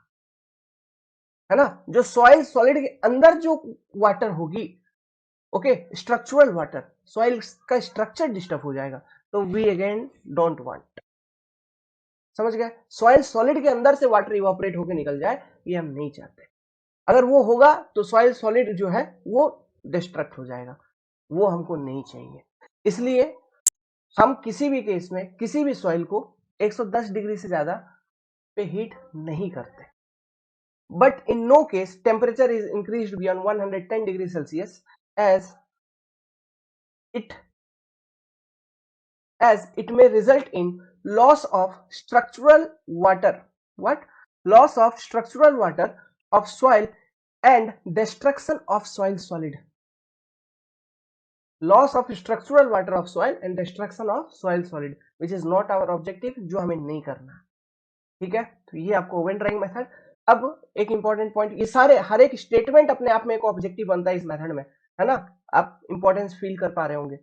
है ना। जो सॉइल सॉलिड के अंदर जो वाटर होगी, ओके, स्ट्रक्चरल वाटर, सॉइल का स्ट्रक्चर डिस्टर्ब हो जाएगा, तो वी अगेन डोंट वांट। समझ गए, सॉइल सॉलिड के अंदर से वाटर इवापोरेट होकर निकल जाए, ये हम नहीं चाहते। अगर वो होगा तो सॉइल सॉलिड जो है वो डिस्ट्रक्ट हो जाएगा, वो हमको नहीं चाहिए। इसलिए हम किसी भी केस में किसी भी सॉइल को 110 डिग्री से ज्यादा पे हीट नहीं करते। But in no case temperature is increased beyond 110 degree Celsius as it it may result in loss of structural water, what, loss of structural water of soil and destruction of soil solid, loss of structural water of soil and destruction of soil solid, which is not our objective, जो हमें नहीं करना। ठीक है, तो ये आपको oven drying method. अब एक इंपॉर्टेंट पॉइंट, ये सारे हर एक स्टेटमेंट अपने आप में एक ऑब्जेक्टिव बनता है इस मेथड में, है ना, आप इंपॉर्टेंस फील कर पा रहे होंगे।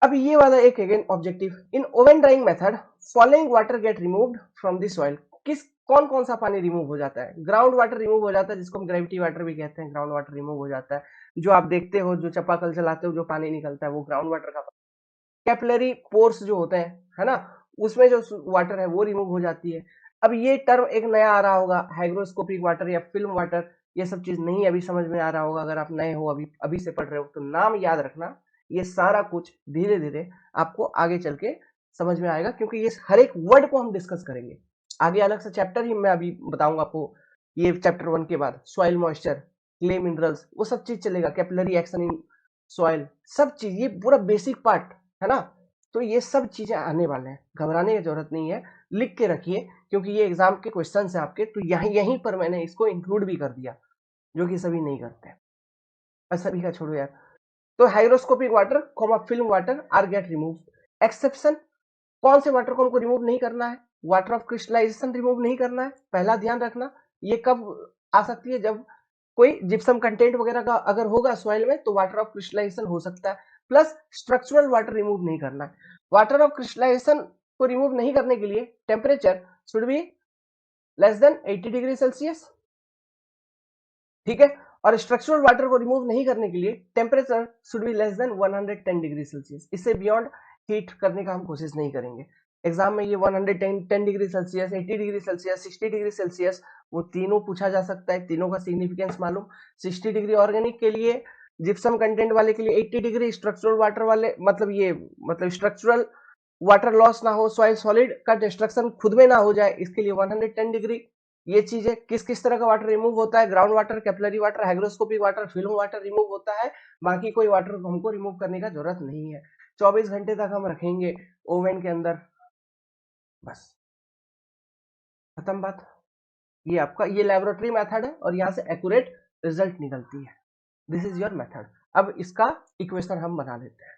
अब ये वाला एक again objective, in oven drying method following water get removed from the soil, किस कौन कौन सा पानी रिमूव हो जाता है, ग्राउंड वाटर रिमूव हो जाता है, जिसको हम ग्रेविटी वाटर भी कहते हैं, ग्राउंड वाटर रिमूव हो जाता है। जो आप देखते हो, जो चापाकल चलाते हो जो पानी निकलता है वो ग्राउंड वाटर का। कैपिलरी पोर्स जो होते हैं, है ना, उसमें जो वाटर है वो रिमूव हो जाती है। अब ये टर्म एक नया आ रहा होगा, हाइग्रोस्कोपिक वाटर या फिल्म वाटर, ये सब चीज नहीं अभी समझ में आ रहा होगा। अगर आप नए हो, अभी अभी से पढ़ रहे हो, तो नाम याद रखना। ये सारा कुछ धीरे धीरे आपको आगे चल के समझ में आएगा, क्योंकि ये हर एक वर्ड को हम डिस्कस करेंगे आगे, अलग से चैप्टर ही मैं अभी बताऊंगा आपको। ये चैप्टर 1 के बाद सॉइल मॉइस्चर, क्ले मिनरल्स, वो सब चीज चलेगा, कैपिलरी एक्शन इन सॉइल, सब चीज, ये पूरा बेसिक पार्ट है ना। तो ये सब चीजें आने वाले हैं, घबराने की जरूरत नहीं है, लिख के रखिए, क्योंकि ये एग्जाम के क्वेश्चन है आपके, तो यहीं यहीं पर मैंने इसको इंक्लूड भी कर दिया, जो कि सभी नहीं करते। और सभी का छोड़ो यार। तो hygroscopic water, film water are get remove. Exception, कौन से वाटर को हमको रिमूव नहीं करना है, वाटर ऑफ क्रिस्टलाइजेशन रिमूव नहीं करना है, पहला ध्यान रखना। ये कब आ सकती है, जब कोई जिप्सम कंटेंट वगैरह का अगर होगा सॉइल में, तो वाटर ऑफ क्रिस्टलाइजेशन हो सकता है। प्लस स्ट्रक्चरल वाटर रिमूव नहीं करना है। वाटर ऑफ क्रिस्टलाइजेशन को रिमूव नहीं करने के लिए temperature should be less than 80 degree Celsius, ठीक है। और स्ट्रक्चरल वाटर को रिमूव नहीं करने के लिए temperature should be less than 110 degree Celsius, इससे बियॉन्ड हीट करने का हम कोशिश नहीं करेंगे। एग्जाम में ये 110 degree Celsius, 80 degree Celsius, 60 degree Celsius, वो तीनों पूछा जा सकता है, तीनों का सिग्निफिकेंस मालूम। 60 डिग्री ऑर्गेनिक के लिए, जिप्सम कंटेंट वाले के लिए 80 डिग्री, स्ट्रक्चरल वाटर वाले, मतलब ये मतलब स्ट्रक्चरल वाटर लॉस ना हो, सॉइल सॉलिड का डिस्ट्रक्शन खुद में ना हो जाए, इसके लिए 110 डिग्री। ये चीजें किस किस तरह का वाटर रिमूव होता है, ground water, capillary water, hygroscopic water, film water remove होता है। बाकी कोई वाटर हमको रिमूव करने का जरूरत नहीं है। 24 घंटे तक हम रखेंगे ओवन के अंदर, बस खत्म बात। ये आपका ये लेबोरेटरी मेथड है, और यहाँ से एक्यूरेट रिजल्ट निकलती है। This is your method. अब इसका इक्वेशन हम बना लेते हैं।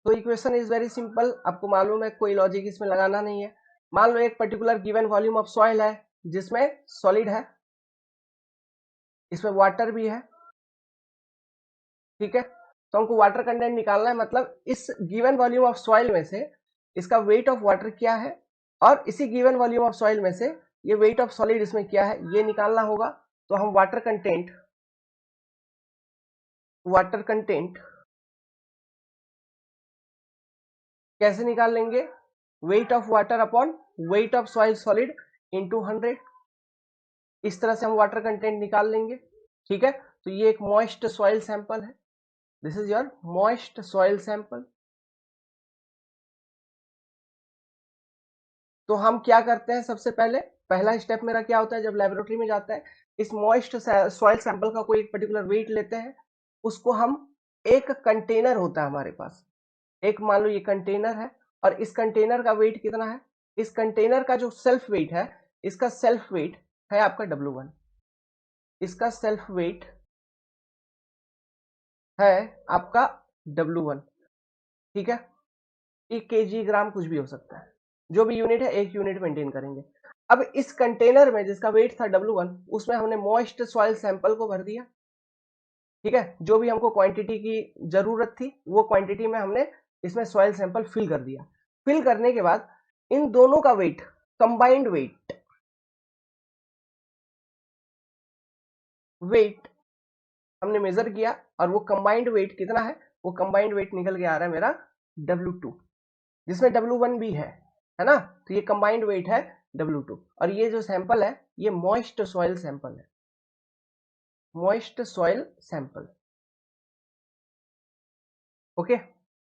तो इक्वेशन इज वेरी सिंपल, आपको मालूम है, कोई लॉजिक इसमें लगाना नहीं है। मान लो एक particular given volume of soil है, जिसमें सॉलिड है, इसमें वाटर भी है, ठीक है। तो हमको वाटर कंटेंट निकालना है, मतलब इस गिवन वॉल्यूम ऑफ सॉइल में से इसका वेट ऑफ वाटर क्या है, और इसी गिवन वॉल्यूम ऑफ सॉइल में से ये वेट ऑफ सॉलिड इसमें क्या है, ये निकालना होगा। तो हम वाटर कंटेंट कैसे निकाल लेंगे, wait of water upon weight of soil solid into 100, इस तरह से हम वाटर कंटेंट निकाल लेंगे, ठीक है। तो ये एक मॉइस्ट सॉइल सैंपल है, this is your moist soil sample. तो हम क्या करते हैं, सबसे पहले पहला स्टेप मेरा क्या होता है, जब लेबोरेटरी में जाता है, इस मॉइस्ट सॉइल सैंपल का कोई एक पर्टिकुलर वेट लेते हैं, उसको हम, एक कंटेनर होता है हमारे पास, एक मान लो ये कंटेनर है, और इस कंटेनर का वेट कितना है, इस कंटेनर का जो सेल्फ वेट है, इसका सेल्फ वेट है आपका W1, इसका सेल्फ वेट है आपका W1, ठीक है। एक केजी, ग्राम, कुछ भी हो सकता है, जो भी यूनिट है एक यूनिट मेंटेन करेंगे। अब इस कंटेनर में जिसका वेट था W1, उसमें हमने मॉइस्ट सॉइल सैंपल को भर दिया, ठीक है, जो भी हमको क्वांटिटी की जरूरत थी वो क्वांटिटी में हमने इसमें सॉइल सैंपल फिल कर दिया। फिल करने के बाद इन दोनों का वेट, कंबाइंड वेट हमने मेजर किया और वो कंबाइंड वेट कितना है, वो कंबाइंड वेट निकल के आ रहा है मेरा W2, जिसमें W1 भी है ना। तो ये कंबाइंड वेट है W2 और ये जो सैंपल है ये मॉइस्ट सॉइल सैंपल है, मॉइस्ट सॉइल सैंपल। ओके,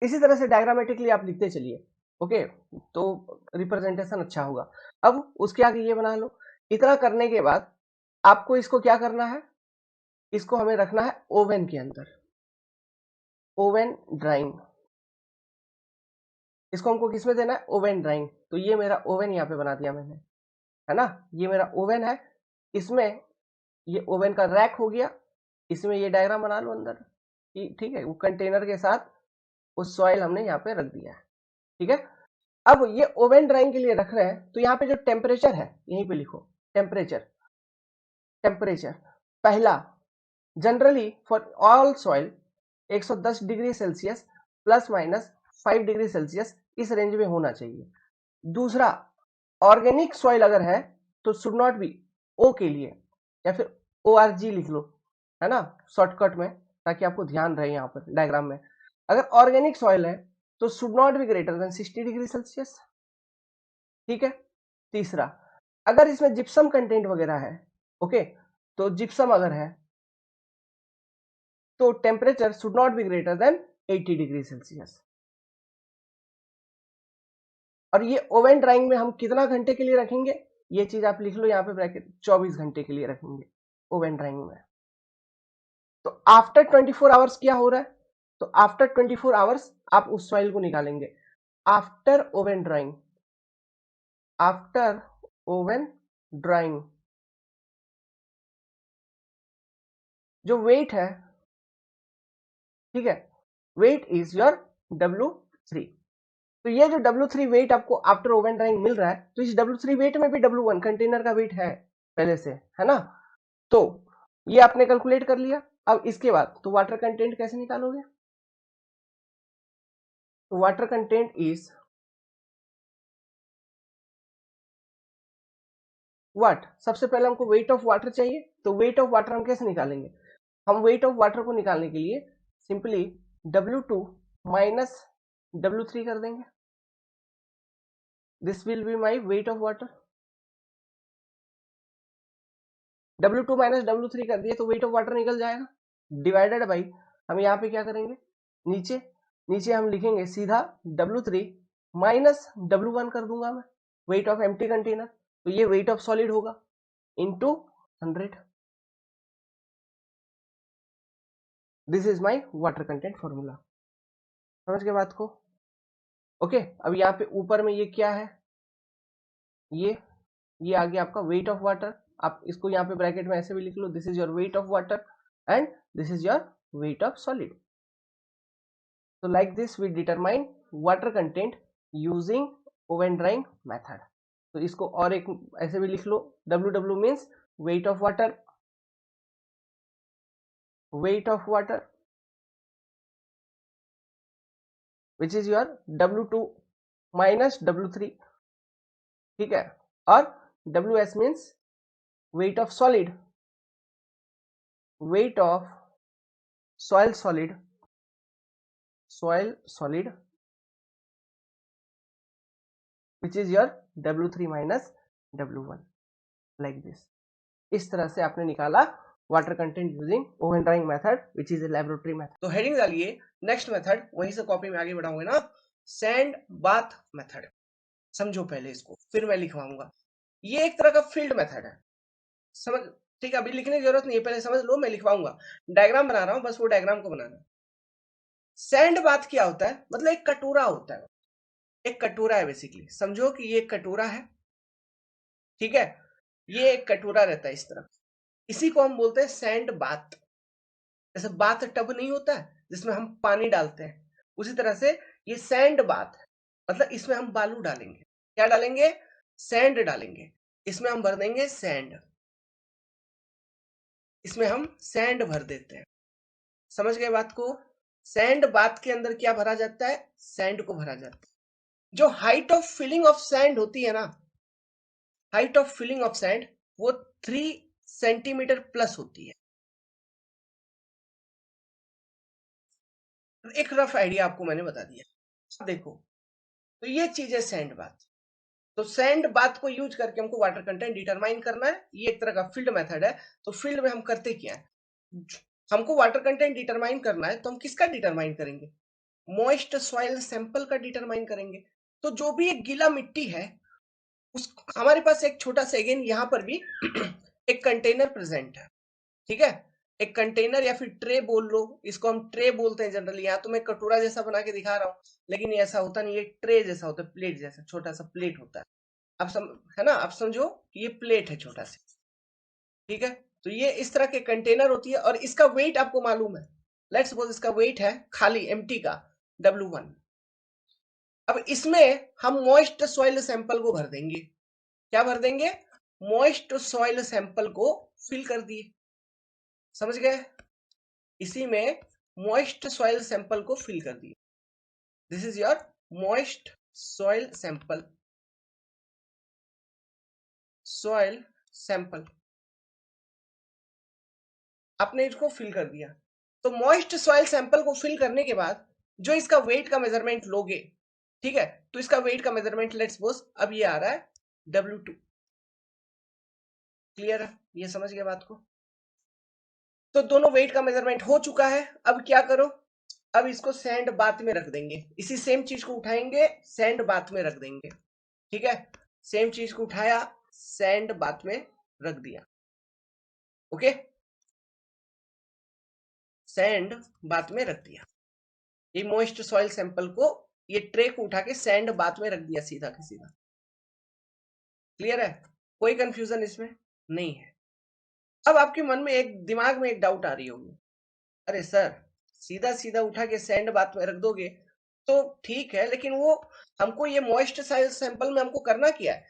इसी तरह से डायग्रामेटिकली आप लिखते चलिए। ओके, तो रिप्रेजेंटेशन अच्छा होगा। अब उसके आगे ये बना लो। इतना करने के बाद आपको इसको क्या करना है, इसको हमें रखना है ओवन के अंदर, ओवन ड्राइंग। इसको हमको किसमें देना है, ओवन ड्राइंग। तो ये मेरा ओवन यहाँ पे बना दिया मैंने, है ना। ये मेरा ओवन है, इसमें ये ओवन का रैक हो गया, इसमें ये डायग्राम बना लो अंदर, ठीक है। वो कंटेनर के साथ उस सॉइल हमने यहाँ पे रख दिया है, ठीक है। अब ये ओवन ड्राइंग के लिए रख रहे हैं, तो यहाँ पे जो टेम्परेचर है यहीं पे लिखो, टेम्परेचर। टेम्परेचर पहला, generally for all soil 110 degree Celsius plus minus 5 degree Celsius, इस रेंज में होना चाहिए। दूसरा, ऑर्गेनिक सॉइल अगर है तो शुड नॉट बी, ओ के लिए या फिर ORG लिख लो, है ना, शॉर्टकट में, ताकि आपको ध्यान रहे यहाँ पर डायग्राम में। अगर ऑर्गेनिक सॉइल है तो should not be greater than 60 degree Celsius, ठीक है। तीसरा, अगर इसमें जिप्सम कंटेंट वगैरह है, ओके, तो जिप्सम अगर है तो temperature should not be greater than 80 degree Celsius. और ये ओवन ड्राइंग में हम कितना घंटे के लिए रखेंगे, ये चीज आप लिख लो यहाँ पे ब्रैकेट, 24 घंटे के लिए रखेंगे ओवन ड्राइंग में। तो आफ्टर 24 आवर्स क्या हो रहा है, तो आफ्टर 24 आवर्स आप उस सॉइल को निकालेंगे। After oven drawing, after oven drawing जो वेट है, ठीक है, वेट इज योर W3। तो ये जो W3 वेट आपको आफ्टर ओवन ड्राइंग मिल रहा है, तो इस W3 वेट में भी W1 कंटेनर का वेट है पहले से, है ना। तो ये आपने कैलकुलेट कर लिया। अब इसके बाद तो वाटर कंटेंट कैसे निकालोगे, तो वाटर कंटेंट इज व्हाट, सबसे पहले हमको वेट ऑफ वाटर चाहिए, तो वेट ऑफ वाटर हम कैसे निकालेंगे, हम वेट ऑफ वाटर को निकालने के लिए सिंपली W2 माइनस W3 कर देंगे, this will be my weight of water. W2 minus W3 कर दिए तो वेट ऑफ वाटर निकल जाएगा, डिवाइडेड बाई, हम यहाँ पे क्या करेंगे, नीचे, नीचे हम लिखेंगे सीधा W3 माइनस W1 कर दूंगा मैं, वेट ऑफ एम्प्टी कंटेनर, तो ये वेट ऑफ सॉलिड होगा into 100। This is my water content formula, समझ गए बात को। ओके, अब यहाँ पे ऊपर में ये क्या है, ये आ गया आपका वेट ऑफ वाटर। आप इसको यहाँ पे ब्रैकेट में ऐसे भी लिख लो, this is your weight of water and this is your weight of solid. So like this we determine water content using oven drying method। तो इसको और एक ऐसे भी लिख लो, WW means weight of water, weight of water which is your W2 minus W3, ठीक है। और WS means weight of solid, weight of soil solid, soil solid which is your W3 minus W1, like this। इस तरह से आपने निकाला water content using oven drying method which is a laboratory method. तो heading डालिए next method, वहीं से copy में आगे बढ़ाऊंगे ना, सैंड बाथ मेथड। समझो पहले इसको, फिर मैं लिखवाऊंगा। ये एक तरह का फील्ड मेथड है, समझ, ठीक है, अभी लिखने की जरूरत नहीं है, पहले समझ लो, मैं लिखवाऊंगा। डायग्राम बना रहा हूं, बस वो डायग्राम को बनाना। सैंड बाथ क्या होता है, मतलब एक कटोरा होता है, एक कटोरा है बेसिकली, समझो कि ये एक कटोरा है, ठीक है। ये एक कटोरा रहता है इस तरफ, इसी को हम बोलते हैं सैंड बाथ। जैसे बाथ टब नहीं होता है जिसमें हम पानी डालते हैं, उसी तरह से ये सैंड बाथ है, मतलब इसमें हम बालू डालेंगे। क्या डालेंगे, सैंड डालेंगे, इसमें हम भर देंगे सैंड, इसमें हम सैंड भर देते हैं। समझ गए बात को? सैंड बाथ के अंदर क्या भरा जाता है? सैंड को भरा जाता है। जो height of filling of sand होती है ना, height of filling of sand वो 3 सेंटीमीटर प्लस होती है। एक रफ आइडिया आपको मैंने बता दिया। देखो, तो ये चीज है सैंड बाथ। तो सैंड बाथ को यूज करके हमको वाटर कंटेंट डिटरमाइन करना है। ये एक तरह का फील्ड मेथड है। तो फील्ड में हम करते क्या है, हमको वाटर कंटेंट डिटरमाइन करना है, तो हम किसका डिटरमाइन करेंगे? मॉइस्ट सॉइल सैंपल का डिटरमाइन करेंगे। तो जो भी एक गीला मिट्टी है, उस हमारे पास एक छोटा सा अगेन यहां पर भी एक कंटेनर प्रेजेंट है। ठीक है, एक कंटेनर या फिर ट्रे बोल लो, इसको हम ट्रे बोलते हैं जनरली। यहाँ तो मैं कटोरा जैसा बना के दिखा रहा हूँ, लेकिन ये ऐसा होता नहीं, ये ट्रे जैसा होता है, प्लेट जैसा, छोटा सा प्लेट होता है। आप है ना, आप समझो कि ये प्लेट है छोटा सा। ठीक है, तो ये इस तरह के कंटेनर होती है और इसका वेट आपको मालूम है। लेट्स सपोज इसका वेट है खाली एम्प्टी का W1। अब इसमें हम मॉइस्ट सॉइल सैंपल को भर देंगे। क्या भर देंगे? मॉइस्ट सॉइल सैंपल को फिल कर दिए। समझ गए? इसी में मॉइस्ट सॉइल सैंपल को फिल कर दिए। This is your moist soil sample. Soil sample आपने इसको फिल कर दिया। तो मॉइस्ट सॉइल सैंपल को फिल करने के बाद जो इसका वेट का मेजरमेंट लोगे, ठीक है, तो इसका वेट का मेजरमेंट लेट्स सपोज अब ये आ रहा है W2। क्लियर है? ये समझ गए बात को? तो दोनों वेट का मेजरमेंट हो चुका है। अब क्या करो, अब इसको सैंड बाथ में रख देंगे। इसी सेम चीज को उठाएंगे, सैंड बाथ में रख देंगे। ठीक है, सेम चीज को उठाया, सैंड बाथ में रख दिया। ओके, सैंड बाथ में रख दिया। ये मॉइस्ट सॉइल सैंपल को, ये ट्रे को उठा के सैंड बाथ में रख दिया सीधा के सीधा। क्लियर है? कोई कंफ्यूजन इसमें नहीं है। अब आपके मन में एक दिमाग में एक डाउट आ रही होगी, अरे सर, सीधा सीधा उठा के सैंड बाथ में रख दोगे तो ठीक है, लेकिन वो हमको ये मॉइस्ट सॉइल सैंपल में हमको करना क्या है?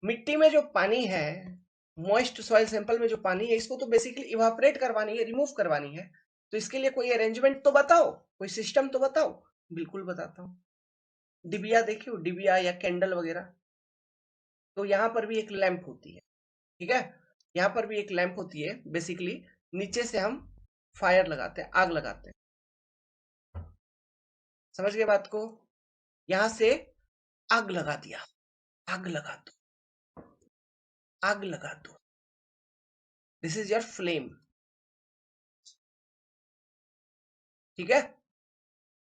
मिट्टी में जो पानी है, मॉइस्ट सॉइल सैंपल में जो पानी है, इसको तो बेसिकली इवापोरेट करवानी है, रिमूव करवानी है। तो इसके लिए कोई अरेंजमेंट तो बताओ, कोई सिस्टम तो बताओ। बिल्कुल बताता हूँ। डिबिया देखे हो, डिबिया या कैंडल वगैरह? तो यहाँ पर भी एक लैंप होती है। ठीक है, यहाँ पर भी एक लैंप होती है। बेसिकली नीचे से हम फायर लगाते हैं, आग लगाते हैं। समझ गए बात को? यहां से आग लगा दिया, आग लगा दो, आग लगा दो। This is your flame. ठीक है,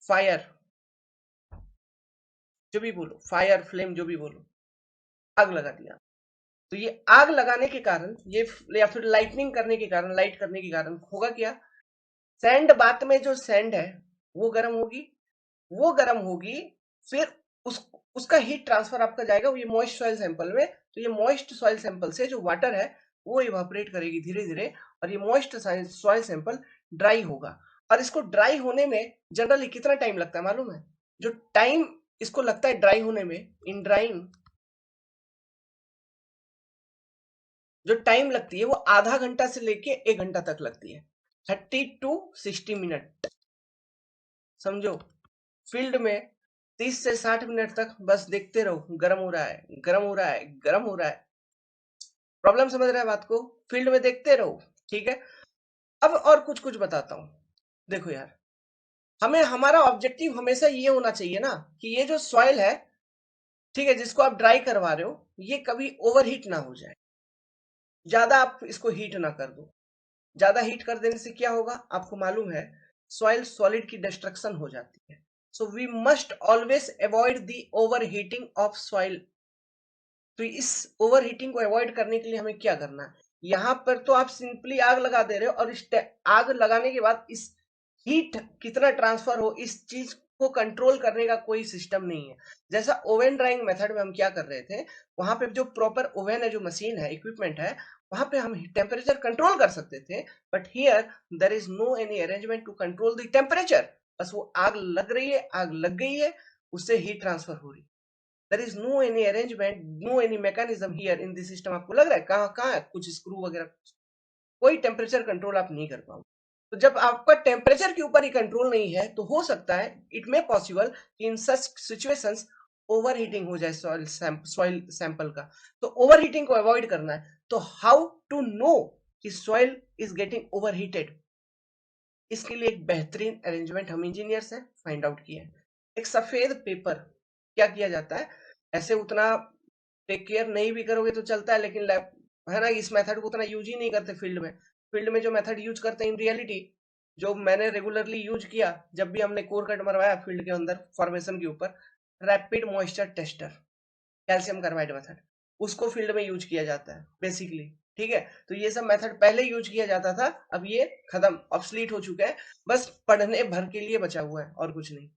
फायर, जो भी बोलो, फायर फ्लेम जो भी बोलो, आग लगा दिया। तो ये आग लगाने के कारण, ये या फिर लाइटनिंग करने के कारण, लाइट करने के कारण होगा क्या? सैंड बात में जो सैंड है वो गर्म होगी, वो गर्म होगी, फिर उसका हीट ट्रांसफर आपका जाएगा ये मॉइस्ट सॉइल सैंपल में। तो ये मॉइस्ट सॉइल सैंपल से जो वाटर है वो इवापोरेट करेगी धीरे धीरे, और ये मॉइस्ट सॉइल सैंपल ड्राई होगा। और इसको ड्राई होने में जनरली कितना टाइम लगता है मालूम है? जो टाइम इसको लगता है ड्राई होने में, इन ड्राइंग जो टाइम लगती है वो आधा घंटा से लेके 1 घंटा तक लगती है। 30 to 60 मिनट। समझो, फील्ड में 30 से 60 मिनट तक बस देखते रहो, गर्म हो रहा है, गर्म हो रहा है, गर्म हो रहा है। प्रॉब्लम समझ रहे हैं बात को? फील्ड में देखते रहो। ठीक है, अब और कुछ कुछ बताता हूं। देखो यार, हमें हमारा ऑब्जेक्टिव हमेशा ये होना चाहिए ना कि ये जो सॉइल है, ठीक है, जिसको आप ड्राई करवा रहे हो, ये कभी ओवरहीट ना हो जाए। ज्यादा आप इसको हीट ना कर दो। ज्यादा हीट कर देने से क्या होगा आपको मालूम है? सॉइल सॉलिड की डिस्ट्रक्शन हो जाती है। So we must always avoid the overheating of soil. तो इस ओवर हीटिंग को अवॉइड करने के लिए हमें क्या करना है? यहां पर तो आप सिंपली आग लगा दे रहे हो, और इस आग लगाने के बाद इस हीट कितना ट्रांसफर हो, इस चीज को कंट्रोल करने का कोई सिस्टम नहीं है। जैसा ओवन ड्राइंग मेथड में हम क्या कर रहे थे, वहां पे जो प्रॉपर ओवन है, जो मशीन है, इक्विपमेंट है, वहां पे हम टेम्परेचर कंट्रोल कर सकते थे। But here there is no any arrangement to control the temperature. बस वो आग लग रही है, आग लग गई है, उससे हीट ट्रांसफर हो रही है। There is no any arrangement, no any mechanism here in this system. आपको लग रहा है कहाँ कहाँ है कुछ स्क्रू वगैरह? कोई टेम्परेचर कंट्रोल आप नहीं कर पाओगे। तो जब आपका टेम्परेचर के ऊपर ही कंट्रोल नहीं है तो हो सकता है इट मे पॉसिबल कि इन सच सिचुएशंस ओवर हीटिंग हो जाए सॉइल सैंपल का। तो ओवर हीटिंग को अवॉइड करना है। तो हाउ टू नो कि soil is getting over heated, इसके लिए एक बेहतरीन अरेंजमेंट हम इंजीनियर्स हैं फाइंड आउट किए हैं। एक सफेद पेपर, क्या किया जाता है, ऐसे उतना टेक केयर नहीं भी करोगे तो चलता है, लेकिन लैब है ना, इस मेथड को उतना यूज ही नहीं करते फील्ड में। फील्ड में जो मेथड यूज करते हैं इन रियलिटी, जो मैंने रेगुलरली यूज किया जब भी हमने कोर कट मरवाया फील्ड के अंदर फॉर्मेशन के ऊपर, rapid moisture tester, calcium carbide method, उसको फील्ड में यूज किया जाता है बेसिकली। ठीक है, तो ये सब मेथड पहले यूज किया जाता था, अब ये खत्म, ऑब्सलीट हो चुका है, बस पढ़ने भर के लिए बचा हुआ है और कुछ नहीं,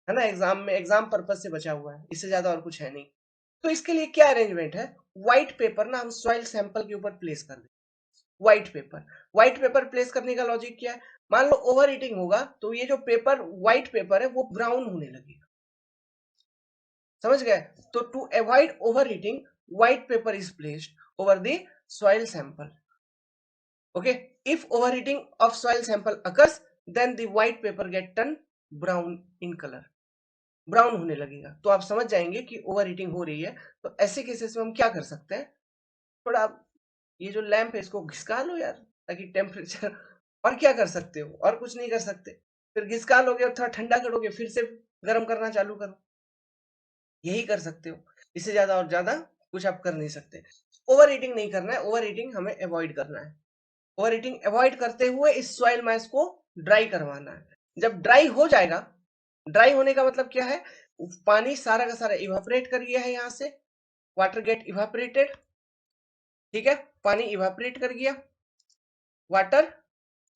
है ना, एग्जाम में एग्जाम पर्पज से बचा हुआ है, इससे ज्यादा और कुछ है नहीं। तो इसके लिए क्या अरेंजमेंट है, व्हाइट पेपर ना हम सॉइल सैंपल के ऊपर प्लेस कर दें। व्हाइट पेपर प्लेस करने का लॉजिक क्या है, मान लो ओवर हीटिंग होगा तो ये जो पेपर व्हाइट पेपर है वो ब्राउन होने लगेगा, समझ गए। तो to avoid overheating, white paper is placed over the soil sample. Okay, if overheating of soil sample occurs then the white paper get turn brown in color, brown होने लगेगा। तो आप समझ जाएंगे कि ओवर हीटिंग हो रही है। तो ऐसे केसेस में हम क्या कर सकते हैं, थोड़ा ये जो लैंप है इसको घिसका लो यार, ताकि टेम्परेचर और क्या कर सकते हो, और कुछ नहीं कर सकते। फिर घिसका लोगे और थोड़ा ठंडा करोगे फिर से गर्म करना चालू करो, यही कर सकते हो। इससे ज्यादा और ज्यादा कुछ आप कर नहीं सकते। ओवर हीटिंग नहीं करना है, ओवर हीटिंग हमें अवॉइड करना है। ओवर हीटिंग अवॉइड करते हुए इस सॉइल मास को ड्राई करवाना है। जब ड्राई हो जाएगा, ड्राई होने का मतलब क्या है, पानी सारा का सारा इवापोरेट कर गया है, यहां से वाटर गेट इवापोरेटेड, ठीक है, पानी इवापोरेट कर गया, वाटर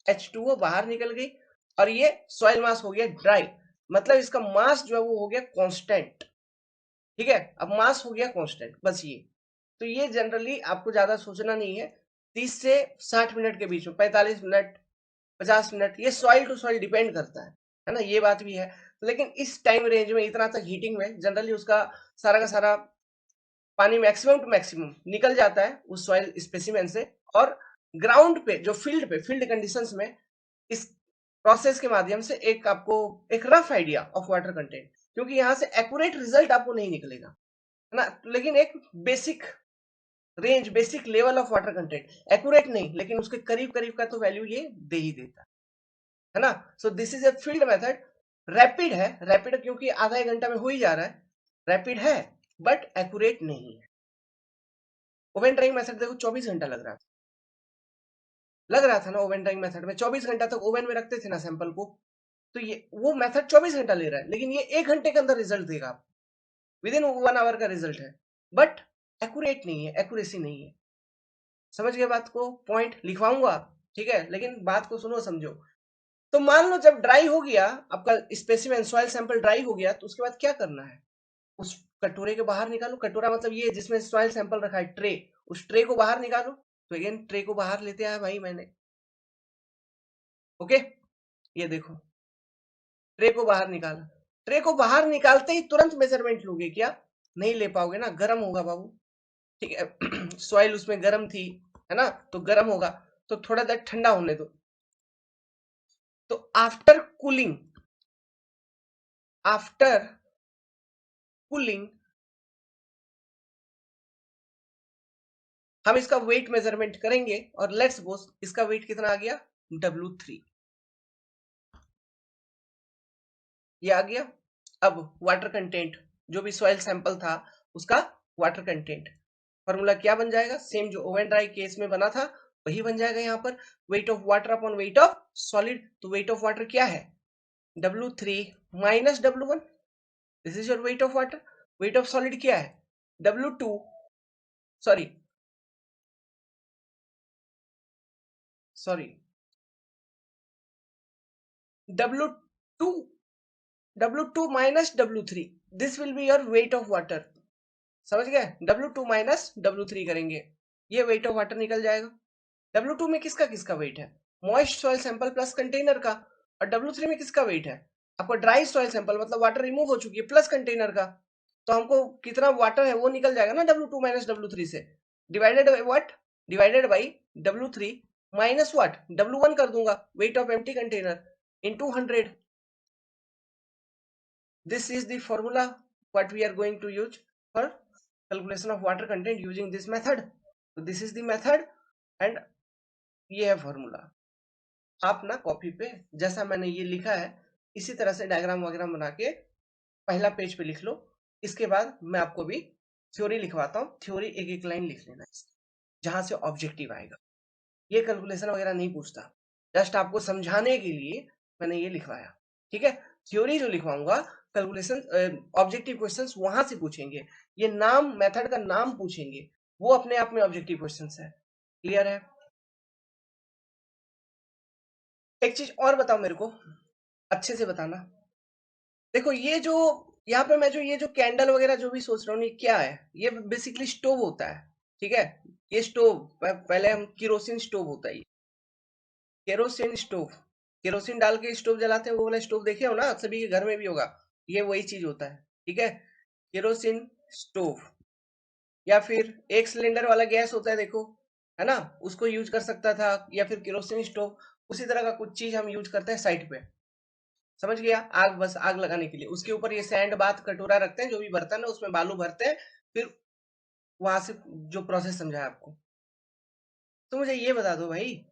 H2O बाहर निकल गई, और ये सॉइल मास हो गया ड्राई, मतलब इसका मास जो है वो हो गया कांस्टेंट। ठीक है, अब मास हो गया कांस्टेंट, बस ये। तो ये जनरली आपको ज्यादा सोचना नहीं है, 30 से 60 मिनट के बीच में, 45 मिनट 50 मिनट, ये सॉइल टू सॉइल डिपेंड करता है ना, ये बात भी है। लेकिन इस टाइम रेंज में इतना तक हीटिंग में जनरली उसका सारा का सारा पानी मैक्सिमम टू मैक्सिमम निकल जाता है उस सॉइल स्पेसिमेन से। और ग्राउंड पे जो फील्ड कंडीशंस में इस प्रोसेस के माध्यम से एक आपको एक rough idea of water content, क्योंकि यहां से एक्यूरेट रिजल्ट आपको नहीं निकलेगा, है ना, लेकिन एक basic range, basic level of water content, accurate नहीं लेकिन उसके करीब करीब का तो वैल्यू ये दे ही देता है ना। So this is a field method, rapid है, रैपिड क्योंकि आधा एक घंटा में हो ही जा रहा है, रैपिड है बट एक्यूरेट नहीं है। ओवन ड्राइंग मेथड देखो 24 घंटा लग रहा था ना, ओवन ड्राइंग मेथड में 24 घंटा तक ओवन में रखते थे ना सैंपल को। तो ये वो मेथड 24 घंटा ले रहा है, लेकिन ये 1 घंटे के अंदर रिजल्ट देगा आपको, विद इन 1 आवर का रिजल्ट है, बट एक्यूरेट नहीं है, एक्यूरेसी नहीं है। समझ गए बात को, पॉइंट लिखवाऊंगा, ठीक है, लेकिन बात को सुनो समझो। तो मान लो जब ड्राई हो गया आपका स्पेसिमेन, सॉइल सैंपल ड्राई हो गया, तो उसके बाद क्या करना है, उस कटोरे के बाहर निकालो, कटोरा मतलब ये जिसमें सॉइल सैंपल रखा है, ट्रे, उस ट्रे को बाहर निकालो। तो अगेन ट्रे को बाहर लेते आया भाई मैंने, ओके, ये देखो ट्रे को बाहर निकाला। ट्रे को बाहर निकालते ही तुरंत मेजरमेंट लोगे क्या, नहीं ले पाओगे ना, गर्म होगा बाबू, ठीक है। सॉइल उसमें गर्म थी, है ना, तो गर्म होगा, तो थोड़ा देर ठंडा होने दो। तो आफ्टर कूलिंग हम इसका वेट मेजरमेंट करेंगे, और लेट्स सपोज इसका वेट कितना आ गया, W3, ये आ गया। अब वाटर कंटेंट, जो भी सॉइल सैंपल था उसका वाटर कंटेंट, फॉर्मूला क्या बन जाएगा, सेम जो ओवन ड्राई केस में बना था वही बन जाएगा यहाँ पर, wait of water upon weight of solid. तो वेट ऑफ वाटर क्या है, W3 minus W1, this is your weight of water. Wait of solid क्या है, W2, sorry sorry W2, W2 minus W3, this will be your weight of water. समझ गए, W2 minus W3 करेंगे, ये wait of water निकल जाएगा। W2 में किसका किसका वेट है, moist soil sample plus container का, और W3 में किसका वेट है, आपका ड्राई सॉइल सैंपल मतलब वाटर रिमूव हो चुकी है प्लस कंटेनर का। तो हमको कितना वाटर है वो निकल जाएगा ना W2 माइनस W3 से, divided by what, divided by W3 minus what, W1 कर दूंगा, weight of empty container into 100. This is the formula what we are going to use for calculation of water content using this method. So this is the method and ये है formula. आप ना copy पे जैसा मैंने ये लिखा है इसी तरह से डायग्राम वगैरह बना के पहला पेज पे लिख लो. इसके बाद मैं आपको भी थ्योरी लिखवाता हूँ. थ्योरी एक एक लाइन लिख लेना जहां से ऑब्जेक्टिव आएगा. ये कैलकुलेशन वगैरह नहीं पूछता, जस्ट आपको समझाने के लिए मैंने ये लिखवाया. ठीक है, थ्योरी जो लिखवाऊंगा कैलकुलेशन ऑब्जेक्टिव क्वेश्चंस वहां से पूछेंगे. ये नाम मेथड का नाम पूछेंगे, वो अपने आप में ऑब्जेक्टिव क्वेश्चंस है. क्लियर है? एक चीज और बताओ मेरे को, अच्छे से बताना. देखो ये जो यहाँ पे मैं जो ये जो कैंडल वगैरह जो भी सोच रहा हूँ, ये क्या है? ये बेसिकली स्टोव होता है. ठीक है, ये स्टोव पहले हम केरोसिन स्टोव होता है. केरोसिन स्टोव, केरोसिन डाल के स्टोव जलाते हैं, वो वाला स्टोव देखे हो ना, सभी के घर में भी होगा. ये वही चीज होता है. ठीक है, केरोसिन स्टोव. या फिर एक सिलेंडर वाला गैस होता है देखो, है ना, उसको यूज कर सकता था. या फिर केरोसिन स्टोव, उसी तरह का कुछ चीज हम यूज करते हैं साइड पे. समझ गया? आग, बस आग लगाने के लिए. उसके ऊपर ये सैंड बात कटोरा रखते हैं, जो भी बर्तन है उसमें बालू भरते हैं, फिर वहां से जो प्रोसेस समझा आपको. तो मुझे ये बता दो भाई,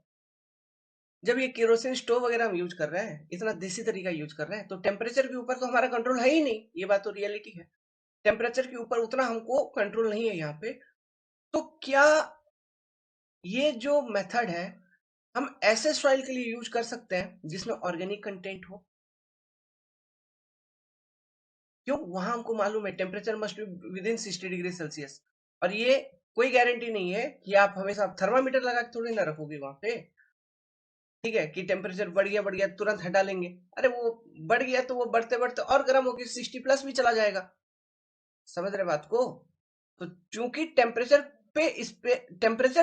जब ये केरोसिन स्टोव वगैरह हम यूज कर रहे हैं, इतना देसी तरीका यूज कर रहे हैं, तो टेम्परेचर के ऊपर तो हमारा कंट्रोल है ही नहीं. ये बात तो रियलिटी है. टेम्परेचर के ऊपर उतना हमको कंट्रोल नहीं है यहाँ पे. तो क्या ये जो मेथड है हम ऐसे सॉइल के लिए यूज कर सकते हैं जिसमें ऑर्गेनिक कंटेंट हो? क्यों? वहां हमको मालूम है temperature must be with in 60 degree Celsius. और ये कोई गारंटी नहीं है कि आप हमेशा थर्मामीटर लगा के थोड़ी ना रखोगे वहां पे. ठीक है, कि टेम्परेचर बढ़ गया तुरंत हटा लेंगे. अरे वो बढ़ गया तो वो बढ़ते बढ़ते और गर्म होकर 60 प्लस भी चला जाएगा. समझ रहे बात को? तो चूंकि टेम्परेचर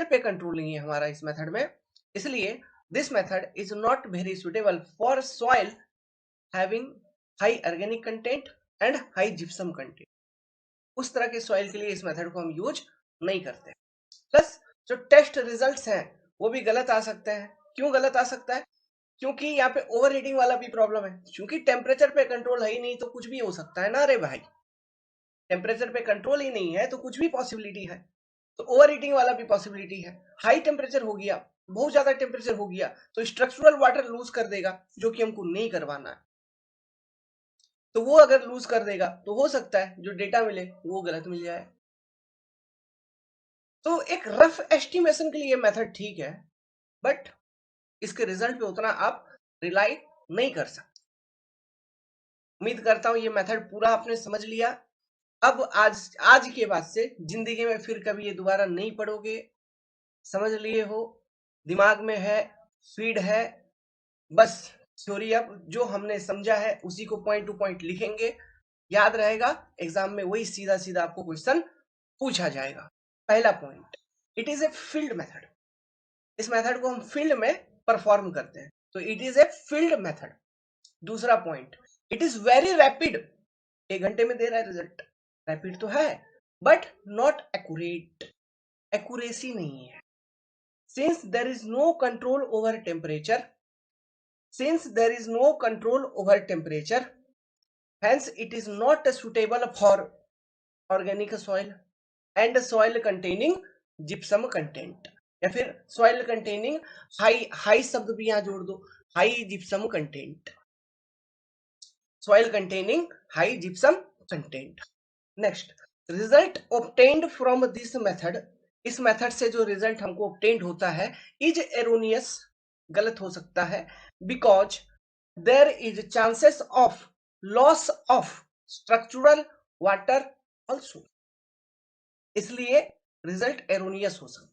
पे कंट्रोल नहीं है हमारा इस मेथड में, इसलिए this method is not very suitable for soil having high organic content and high gypsum content. उस तरह के सॉइल के लिए इस मेथड को हम यूज नहीं करते. प्लस जो टेस्ट रिजल्ट्स हैं वो भी गलत आ सकते हैं. क्यों गलत आ सकता है? क्योंकि यहाँ पे ओवर हीटिंग वाला भी प्रॉब्लम है. क्योंकि टेम्परेचर पे कंट्रोल है ही नहीं, तो कुछ भी हो सकता है ना रे भाई. टेम्परेचर पे कंट्रोल ही नहीं है तो कुछ भी पॉसिबिलिटी है. तो ओवर हीटिंग वाला भी पॉसिबिलिटी है. हाई टेम्परेचर हो गया, बहुत ज्यादा टेम्परेचर हो गया, तो स्ट्रक्चरल वाटर लूज कर देगा, जो कि हमको नहीं करवाना है. तो वो अगर लूज कर देगा तो हो सकता है जो डेटा मिले वो गलत मिल जाए. तो एक रफ एस्टिमेशन के लिए ये मेथड ठीक है, बट इसके रिजल्ट पे उतना आप रिलाई नहीं कर सकते. उम्मीद करता हूं ये मेथड पूरा आपने समझ लिया. अब आज आज के बाद से जिंदगी में फिर कभी ये दोबारा नहीं पढ़ोगे. समझ लिए हो, दिमाग में है, फीड है. बस थ्योरी अब जो हमने समझा है उसी को पॉइंट टू पॉइंट लिखेंगे, याद रहेगा. एग्जाम में वही सीधा सीधा आपको क्वेश्चन पूछा जाएगा. पहला point, it is a field method. इस मेथड को हम फील्ड में परफॉर्म करते हैं, तो it is a field method. दूसरा point, it is very rapid. 1 घंटे में दे रहा है रिजल्ट. रैपिड तो है बट नॉट एक्यूरेट. एक्यूरेसी नहीं है. Since there is no control over temperature, since there is no control over temperature, hence it is not suitable for organic soil and soil containing gypsum content. या फिर soil containing high शब्द भी यहां जोड़ दो, high gypsum content. soil containing high gypsum content. Next, result obtained from this method. इस method से जो रिजल्ट हमको obtained होता है इज एरोनियस, गलत हो सकता है, because there is chances of loss of structural water also. इसलिए रिजल्ट एरोनियस हो सकता है.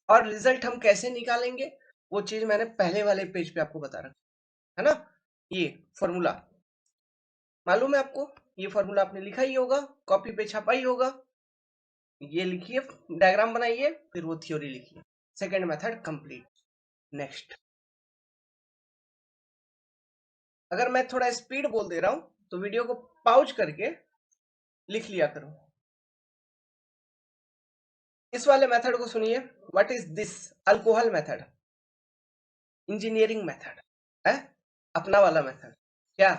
और रिजल्ट हम कैसे निकालेंगे वो चीज मैंने पहले वाले पेज पे आपको बता रखा है ना. ये फॉर्मूला मालूम है आपको, ये फॉर्मूला आपने लिखा ही होगा, कॉपी पे छपा ही होगा. ये लिखिए, डायग्राम बनाइए, फिर वो थ्योरी लिखिए. Second method complete. नेक्स्ट, अगर मैं थोड़ा स्पीड बोल दे रहा हूं तो वीडियो को पॉज करके लिख लिया करो. इस वाले मेथड को सुनिए, what is this? Alcohol method, engineering method है, अपना वाला मेथड, क्या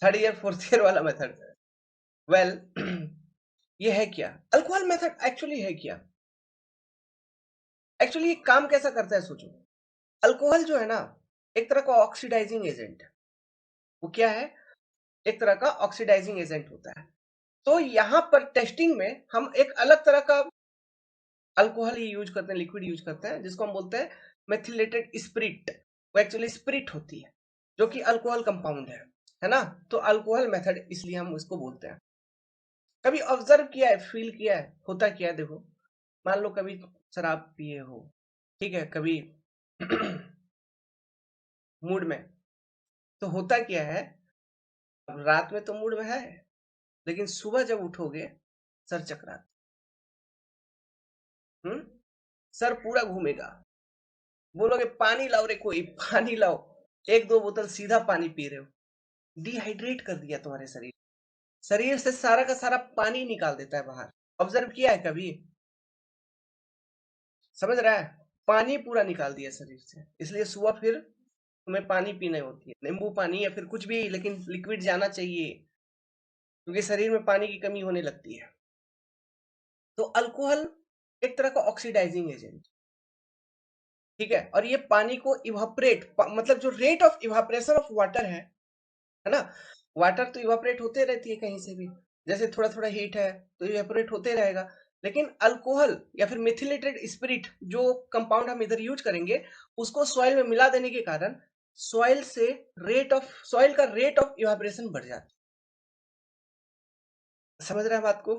थर्ड ईयर फोर्थ ईयर वाला मेथड? वेल ये है क्या? अल्कोहल मेथड एक्चुअली है क्या? एक्चुअली ये काम कैसा करता है सोचो। अल्कोहल जो है ना, एक तरह का ऑक्सीडाइजिंग एजेंट है। वो क्या है? एक तरह का ऑक्सीडाइजिंग एजेंट होता है। तो यहां पर टेस्टिंग में हम एक अलग तरह का अल्कोहल ही यूज करते हैं, लिक्विड यूज करते हैं, जिसको हम बोलते हैं मेथिलेटेड स्पिरिट। वो एक्चुअली स्पिरिट होती है, जो कि अल्कोहल कंपाउंड है ना? तो अल्कोहल मेथड इसलिए हम उसको बोलते हैं। कभी ऑब्जर्व किया है, फील किया है, होता क्या है? देखो, मान लो कभी शराब पिए हो, ठीक है, कभी मूड में, तो होता क्या है, अब रात में तो मूड में है, लेकिन सुबह जब उठोगे सर चकरा, हम्म, सर पूरा घूमेगा, बोलोगे पानी लाओ रे, कोई पानी लाओ, एक दो बोतल सीधा पानी पी रहे हो, डिहाइड्रेट कर दिया तुम्हारे शरीर। शरीर से सारा का सारा पानी निकाल देता है बाहर। ऑब्जर्व किया है कभी? समझ रहा है? पानी पूरा निकाल दिया शरीर से, इसलिए सुबह फिर तुम्हें पानी पीने होती है, नींबू पानी या फिर कुछ भी, लेकिन लिक्विड जाना चाहिए, क्योंकि शरीर में पानी की कमी होने लगती है। तो अल्कोहल एक तरह का ऑक्सीडाइजिंग एजेंट, ठीक है, और ये पानी को इवापोरेट, मतलब जो rate of evaporation of water है ना, वाटर तो इवापोरेट होते रहती है कहीं से भी, जैसे थोड़ा थोड़ा हीट है तो इवापोरेट होते रहेगा, लेकिन अल्कोहल या फिर मिथिलेटेड स्पिरिट जो कंपाउंड हम इधर यूज करेंगे, उसको सॉइल में मिला देने के कारण सॉइल का रेट ऑफ इवापोरेशन बढ़ जाता है। समझ रहे हैं बात को?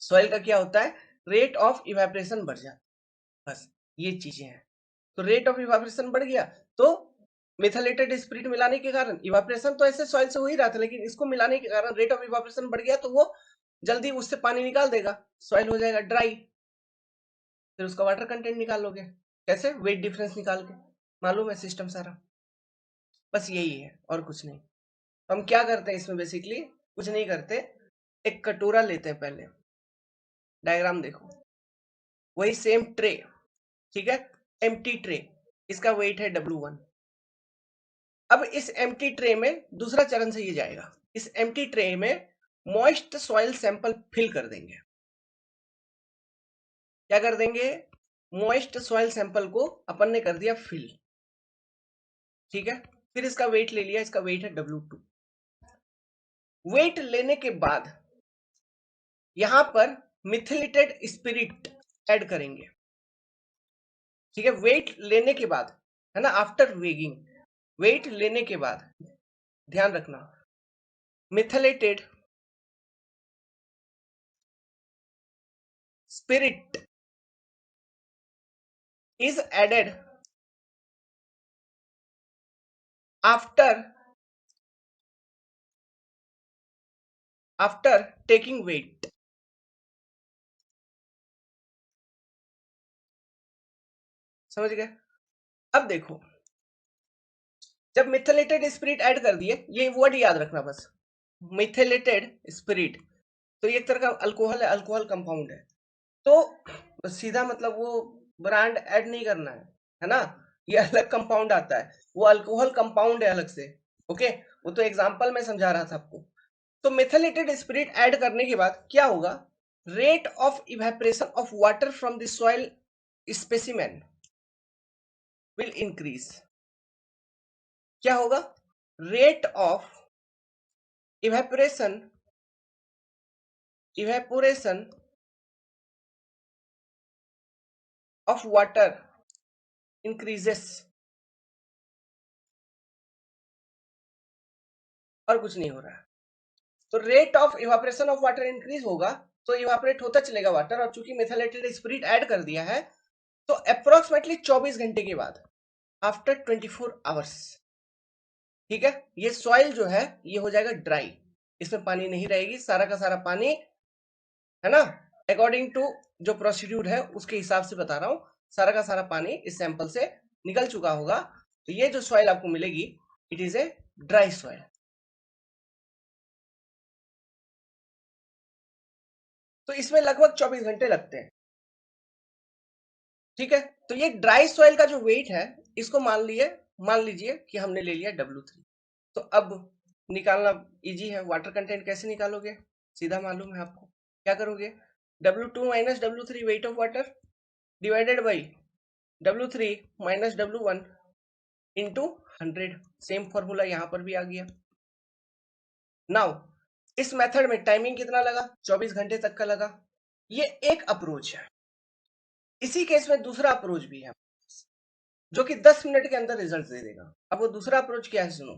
सॉइल का क्या होता है? रेट ऑफ इवापोरेशन बढ़ जाता है, बस ये चीजें हैं। तो रेट ऑफ इवापोरेशन बढ़ गया, तो मिथलेटेड स्पिरिट मिलाने के कारण इवापोरेशन तो ऐसे सॉइल से हो ही रहा था, लेकिन इसको मिलाने के कारण रेट ऑफ इवापोरेशन बढ़ गया, तो वो जल्दी उससे पानी निकाल देगा, सॉइल हो जाएगा ड्राई। फिर उसका वाटर कंटेंट निकालोगे कैसे? वेट डिफरेंस निकाल के। मालूम है सिस्टम सारा? बस यही है और कुछ नहीं। तो हम क्या करते हैं इसमें? बेसिकली कुछ नहीं करते, एक कटोरा लेते हैं पहले, डायग्राम देखो, वही सेम ट्रे, ठीक है, एम्प्टी ट्रे, इसका वेट है W1। अब इस एम्प्टी ट्रे में दूसरा चरण से ये जाएगा, इस एम्प्टी ट्रे में मॉइस्ट सॉइल सैंपल फिल कर देंगे। क्या कर देंगे? मॉइस्ट सॉइल सैंपल को अपन ने कर दिया फिल, ठीक है। फिर इसका वेट ले लिया, इसका वेट है W2। वेट लेने के बाद यहां पर मिथिलेटेड स्पिरिट ऐड करेंगे, ठीक है, वेट लेने के बाद, है ना, आफ्टर वेगिंग, वेट लेने के बाद ध्यान रखना, मिथिलेटेड spirit is added after taking weight। समझ गए? अब देखो, जब मिथलेटेड स्पिरिट ऐड कर दिए, ये वर्ड याद रखना बस, मिथलेटेड स्पिरिट, तो ये एक तरह का अल्कोहल है, अल्कोहल कंपाउंड है। तो सीधा मतलब वो ब्रांड ऐड नहीं करना है ना, ये अलग कंपाउंड आता है, वो अल्कोहल कंपाउंड है अलग से। ओके, वो तो एग्जांपल में समझा रहा था आपको। तो मेथिलेटेड स्पिरिट ऐड करने के बाद क्या होगा? Rate of evaporation of water from the soil specimen will increase. क्या होगा? Rate of evaporation evaporation of water increases. और कुछ नहीं हो रहा है। तो rate of evaporation of water increase होगा, तो इवापोरेट होता चलेगा वाटर, और चूंकि मेथिलेटेड स्पिरिट ऐड कर दिया है, तो अप्रोक्सीमेटली 24 घंटे के बाद, आफ्टर 24 आवर्स, ठीक है, ये सॉइल जो है ये हो जाएगा ड्राई, इसमें पानी नहीं रहेगी, सारा का सारा पानी, है ना, अकॉर्डिंग टू जो प्रोसीड्यूर है उसके हिसाब से बता रहा हूं, सारा का सारा पानी इस सैंपल से निकल चुका होगा। तो ये जो सॉइल आपको मिलेगी, it is a dry soil. तो इसमें लगभग 24 घंटे लगते हैं। ठीक है, तो ये ड्राई सॉइल का जो वेट है इसको मान लीजिए कि हमने ले लिया W3। तो अब निकालना इजी है। वाटर कंटेंट कैसे निकालोगे, सीधा मालूम है आपको। क्या करोगे, W2 minus W3 wait of water divided by W3 minus W1 into 100। Same formula यहां पर भी आ गया। नाउ इस मेथड में टाइमिंग कितना लगा, 24 घंटे तक का लगा। ये एक अप्रोच है। इसी केस में दूसरा अप्रोच भी है जो कि 10 मिनट के अंदर रिजल्ट दे देगा। अब वो दूसरा अप्रोच क्या है, सुनो।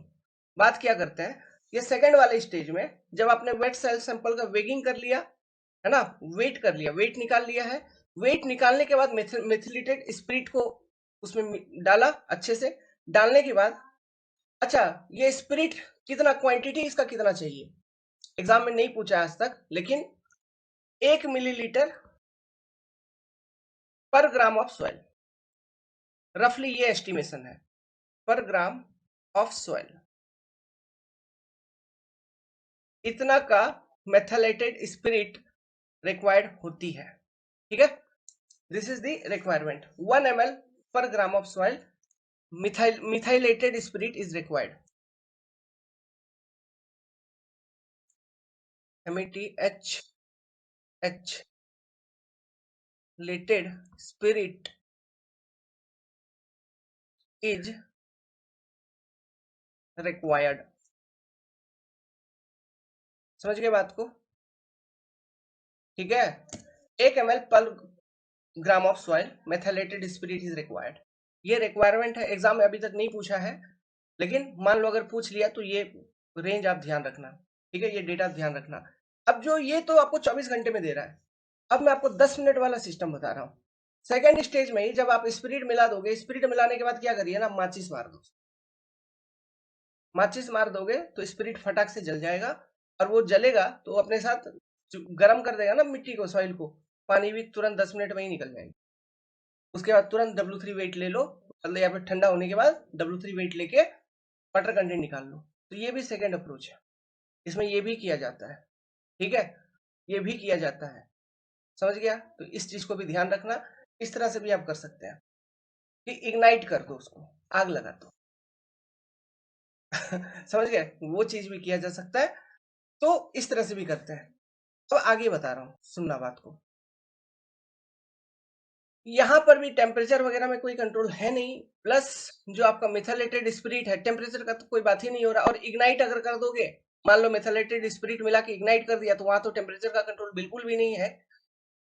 बात क्या करते हैं, ये सेकंड वाले स्टेज में जब आपने वेट सेल सैंपल का वेगिंग कर लिया है ना, वेट कर लिया, वेट निकाल लिया है। वेट निकालने के बाद मेथिलेटेड स्पिरिट को उसमें डाला अच्छे से। डालने के बाद अच्छा, ये स्पिरिट कितना, क्वांटिटी इसका कितना चाहिए, एग्जाम में नहीं पूछा आज तक, लेकिन 1 मिलीलीटर पर ग्राम ऑफ सॉइल, रफली ये एस्टिमेशन है, पर ग्राम ऑफ सॉइल इतना का मेथलेटेड स्पिरिट रिक्वायर्ड होती है। ठीक है, this is the requirement. 1 ml पर gram of soil methylated spirit is required. METH लेटेड स्पिरिट इज रिक्वायर्ड। समझ गए बात को, ठीक है। 1 ml पर gram of soil methylated spirit is required. ये रिक्वायरमेंट है, एग्जाम में अभी तक नहीं पूछा है, लेकिन मान लो अगर पूछ लिया तो ये रेंज आप ध्यान रखना। ठीक है, ये डेटा ध्यान रखना। अब जो ये तो आपको 24 घंटे में दे रहा है, अब मैं आपको 10 मिनट वाला सिस्टम बता रहा हूं। सेकेंड स्टेज में ही जब आप स्पिरिट मिला दोगे, स्पिरिट मिलाने के बाद क्या करिए ना, माचिस मार दो। माचिस मार दोगे तो स्पिरिट फटाक से जल जाएगा, और वो जलेगा तो अपने साथ गर्म कर देगा ना मिट्टी को, सॉइल को। पानी भी तुरंत 10 मिनट में ही निकल जाएगा। उसके बाद तुरंत W3 वेट ले लो, मतलब या फिर ठंडा होने के बाद W3 वेट लेके वाटर कंटेंट निकाल लो। तो ये भी सेकेंड अप्रोच है, इसमें ये भी किया जाता है। ठीक है, ये भी किया जाता है। समझ गया, तो इस चीज को भी ध्यान रखना। इस तरह से भी आप कर सकते हैं कि इग्नाइट कर दो उसको, आग लगा दो। समझ गए, वो चीज भी किया जा सकता है। तो इस तरह से भी करते हैं। तो आगे बता रहा हूं, सुनना बात को। यहां पर भी टेम्परेचर वगैरह में कोई कंट्रोल है नहीं, प्लस जो आपका मिथाइलेटेड स्पिरिट है, टेम्परेचर का तो कोई बात ही नहीं हो रहा। और इग्नाइट अगर कर दोगे, मान लो मिथाइलेटेड स्पिरिट मिला के इग्नाइट कर दिया, तो वहां तो टेम्परेचर का कंट्रोल बिल्कुल भी नहीं है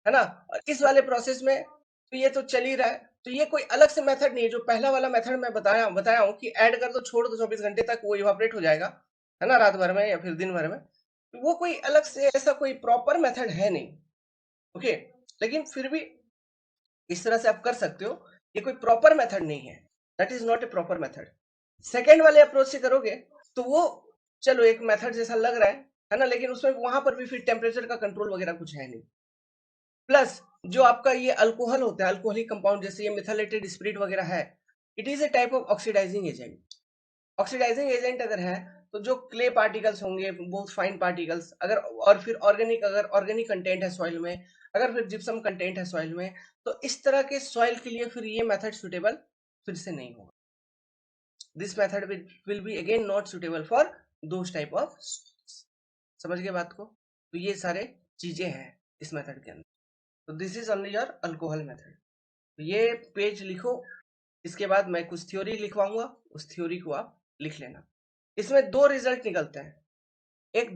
ना। और इस वाले प्रोसेस में तो ये तो चल ही रहा है। तो ये कोई अलग से मेथड नहीं है। जो पहला वाला मेथड मैं बताया हूँ कि ऐड कर दो, छोड़ दो 24 घंटे तक, वो इवापोरेट हो जाएगा, है ना, रात भर में या फिर दिन भर में। तो वो कोई अलग से ऐसा कोई प्रॉपर मेथड है नहीं। ओके, लेकिन फिर भी इस तरह से आप कर सकते हो। ये कोई प्रॉपर मेथड नहीं है, that is not a proper method. Second वाले अप्रोच से करोगे तो वो चलो एक मेथड जैसा लग रहा है ना, लेकिन उसमें वहां पर भी फिर टेम्परेचर का कंट्रोल वगैरह कुछ है नहीं। प्लस जो आपका ये अल्कोहल होता है, अल्कोहलिक कंपाउंड, जैसे ये मिथाइलेटेड स्पिरिट वगैरह है, it is a type of oxidising agent. Oxidising agent अगर है तो जो क्ले पार्टिकल्स होंगे, बहुत फाइन पार्टिकल्स, अगर और फिर ऑर्गेनिक, अगर ऑर्गेनिक कंटेंट है सॉइल में, अगर फिर जिप्सम कंटेंट है सॉइल में, तो इस तरह के सॉइल के लिए फिर ये मेथड सुटेबल फिर से नहीं होगा। This method will be again not suitable for those type of. समझ गए बात को। तो ये सारे चीजें हैं इस मेथड के अंदर। तो this is only your alcohol method. तो ये पेज लिखो, इसके बाद मैं कुछ थ्योरी लिखवाऊंगा, उस थ्योरी को आप लिख लेना। इसमें दो रिजल्ट निकलते हैं, एक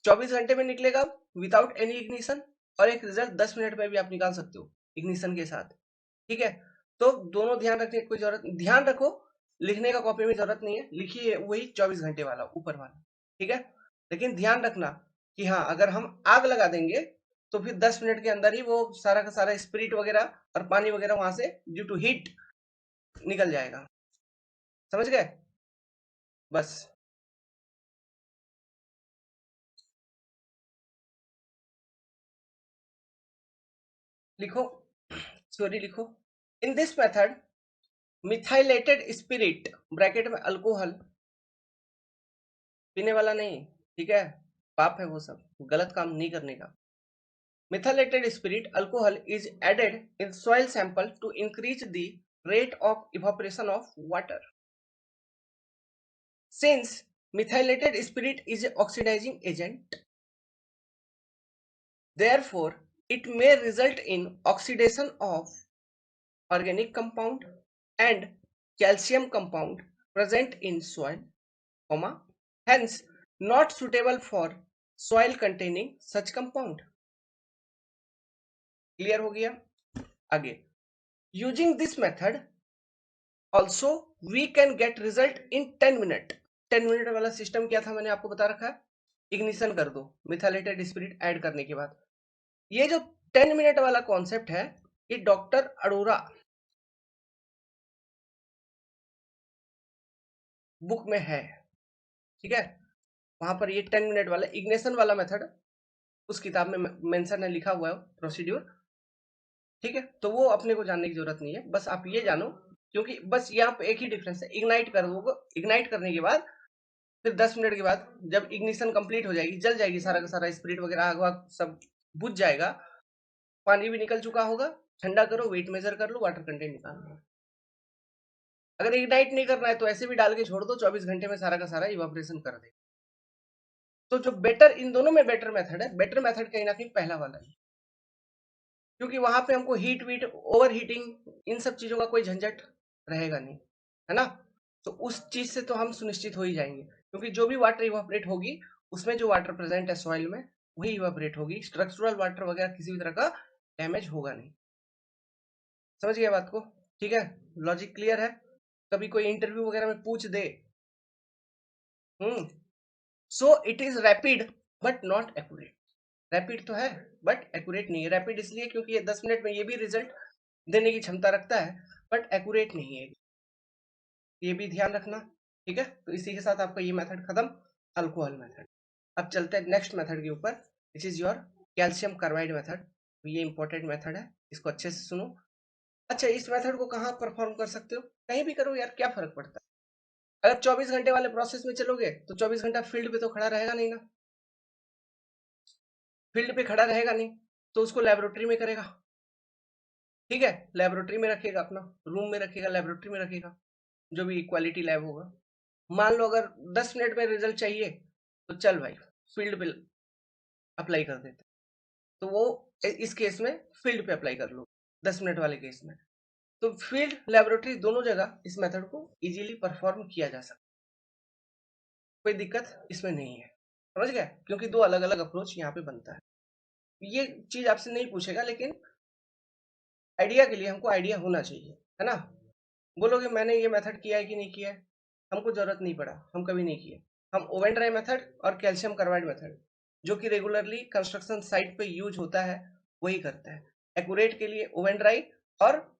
24 घंटे में निकलेगा विदाउट एनी इग्निशन, और एक रिजल्ट 10 मिनट में भी आप निकाल सकते हो इग्निशन के साथ। ठीक है, तो दोनों ध्यान रखने की कोई जरूरत, ध्यान रखो, लिखने का कॉपी में जरूरत नहीं है, लिखिए वही 24 घंटे वाला ऊपर वाला। ठीक है, लेकिन ध्यान रखना कि हाँ, अगर हम आग लगा देंगे तो फिर 10 मिनट के अंदर ही वो सारा का सारा स्पिरिट वगैरह और पानी वगैरह वहां से ड्यू टू हीट निकल जाएगा। समझ गए, बस लिखो, थ्योरी लिखो। इन this method methylated spirit, bracket में अल्कोहल, पीने वाला नहीं, ठीक है, पाप है वो सब, गलत काम नहीं करने का। methylated spirit alcohol is added in soil sample to increase the rate of evaporation of water. Since methylated spirit is an oxidizing agent, therefore it may result in oxidation of organic compound and calcium compound present in soil, hence not suitable for soil containing such compound. Clear हो गया? आगे, using this method also we can get result in 10 minute. 10 minute वाला system क्या था मैंने आपको बता रखा है, इग्निशन कर दो मिथाइलेटेड स्पिरिट ऐड करने के बाद. ये जो 10 मिनट वाला कॉन्सेप्ट है ये डॉक्टर अरोरा बुक में है, ठीक है. वहां पर ये 10 मिनट वाला इग्निशन वाला मेथड उस किताब में मेंशन है, लिखा हुआ है प्रोसीड्यूर, ठीक है. तो वो अपने को जानने की जरूरत नहीं है, बस आप ये जानो, क्योंकि बस यहाँ पे एक ही डिफरेंस है, इग्नाइट कर दो. इग्नाइट करने के बाद फिर 10 मिनट के बाद जब इग्निशन कंप्लीट हो जाएगी, जल जाएगी सारा का सारा, स्पिरिट वगैरह आग वाग सब बुझ जाएगा, पानी भी निकल चुका होगा, ठंडा करो, वेट मेजर कर लो, वाटर कंटेंट निकाल लो. अगर इग्नाइट नहीं करना है तो ऐसे भी डाल के छोड़ दो, 24 घंटे में सारा का सारा इवापोरेशन कर दे. तो जो बेटर, इन दोनों में बेटर मेथड है, बेटर मेथड कहीं ना कहीं पहला वाला है, क्योंकि वहां पे हमको heat wheat over heating in सब चीजों का कोई झंझट रहेगा नहीं, है ना. तो उस चीज से तो हम सुनिश्चित हो ही जाएंगे, क्योंकि जो भी वाटर इवापोरेट होगी उसमें जो वाटर प्रेजेंट है सॉइल में वही इवापोरेट होगी, स्ट्रक्चरल वाटर वगैरह किसी भी तरह का डैमेज होगा नहीं. समझ गया बात को? ठीक है, लॉजिक क्लियर है. कभी कोई इंटरव्यू वगैरह में पूछ दे, so it is rapid but not accurate. Rapid तो है बट एक्यूरेट नहीं है. रैपिड इसलिए क्योंकि ये 10 मिनट में ये भी रिजल्ट देने की क्षमता रखता है, बट एक्यूरेट नहीं है, ये भी ध्यान रखना, ठीक है. तो इसी के साथ आपका ये मेथड खत्म, अल्कोहल मेथड. अब चलते हैं नेक्स्ट मेथड के ऊपर, which is your calcium carbide method. ये इंपॉर्टेंट मेथड है, इसको अच्छे से सुनो. अच्छा, इस मेथड को कहाँ परफॉर्म कर सकते हो? कहीं भी करो यार, क्या फर्क पड़ता है. अगर 24 घंटे वाले प्रोसेस में चलोगे तो 24 घंटा फील्ड पे तो खड़ा रहेगा नहीं ना, फील्ड पे खड़ा रहेगा नहीं, तो उसको लेबोरेटरी में करेगा, ठीक है. लेबोरेटरी में रखेगा, अपना रूम में रखेगा, लेबोरेटरी में रखेगा, जो भी क्वालिटी लैब होगा. मान लो अगर 10 मिनट में रिजल्ट चाहिए तो चल भाई फील्ड पे अप्लाई कर देते, तो वो इस केस में फील्ड पे अप्लाई कर लो 10 मिनट वाले केस में. तो फील्ड लेबोरेटरी दोनों जगह इस मेथड को इजीली परफॉर्म किया जा सकता, कोई दिक्कत इसमें नहीं है. समझ गया? क्योंकि दो अलग अलग अप्रोच यहाँ पे बनता है. ये चीज आपसे नहीं पूछेगा, लेकिन आइडिया के लिए हमको आइडिया होना चाहिए, है ना. बोलोगे मैंने ये मेथड किया है कि नहीं किया है, हमको जरूरत नहीं पड़ा, हम कभी नहीं किए. हम ओवन ड्राई मेथड और कैल्शियम कार्बाइड मेथड जो कि रेगुलरली कंस्ट्रक्शन साइट पे यूज होता है वही करते हैं. एक्यूरेट के लिए ओवन ड्राई, और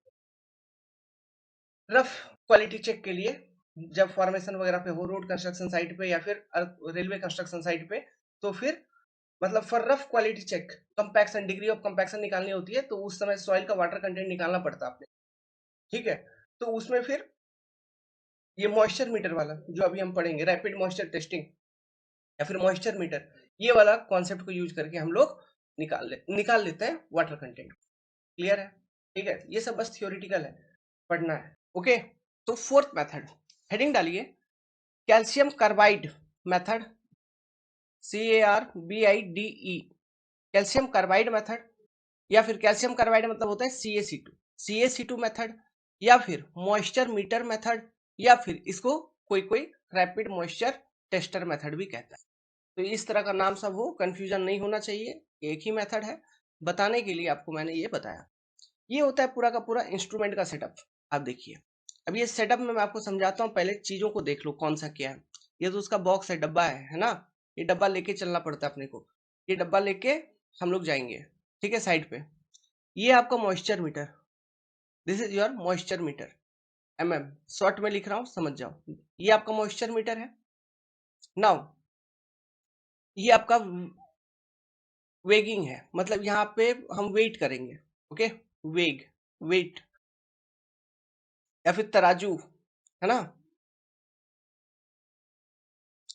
रफ क्वालिटी चेक के लिए जब फॉर्मेशन वगैरह पे हो, रोड कंस्ट्रक्शन साइट पे या फिर रेलवे कंस्ट्रक्शन साइट पे, तो फिर मतलब for rough quality check, compaction, degree of compaction निकालनी होती है, तो उस समय सॉइल का वाटर कंटेंट निकालना पड़ता है आपने, ठीक है. तो उसमें फिर ये मॉइस्चर मीटर वाला जो अभी हम पढ़ेंगे, रैपिड मॉइस्चर टेस्टिंग या फिर मॉइस्चर मीटर, ये वाला कॉन्सेप्ट को यूज करके हम लोग निकाल लेते हैं वाटर कंटेंट. क्लियर है? ठीक है, ये सब बस थियोरिटिकल है, पढ़ना है. ओके, तो फोर्थ मेथड, हेडिंग डालिए calcium carbide method, CARBIDE, calcium carbide method, या फिर कैल्शियम कार्बाइड मतलब होता है CaC2 मेथड, या फिर मॉइस्चर मीटर मेथड, या फिर इसको कोई कोई रैपिड मॉइस्चर टेस्टर मेथड भी कहता है. तो इस तरह का नाम सब हो, कंफ्यूजन नहीं होना चाहिए, एक ही मेथड है. बताने के लिए आपको मैंने ये बताया. ये होता है पूरा का पूरा इंस्ट्रूमेंट का सेटअप. आप देखिए, अब ये सेटअप में मैं आपको समझाता हूँ, पहले चीजों को देख लो कौन सा क्या है. ये तो उसका बॉक्स है, डब्बा है ना. ये डब्बा लेके चलना पड़ता है अपने को, ये डब्बा लेके हम लोग जाएंगे, ठीक है, साइड पे. ये आपका moisture metre, this is your moisture metre, short में लिख रहा हूँ, समझ जाओ. ये आपका मॉइस्चर मीटर है. नाउ ये आपका वेगिंग है, मतलब यहाँ पे हम वेट करेंगे, ओके. वेट या फिर तराजू, है ना,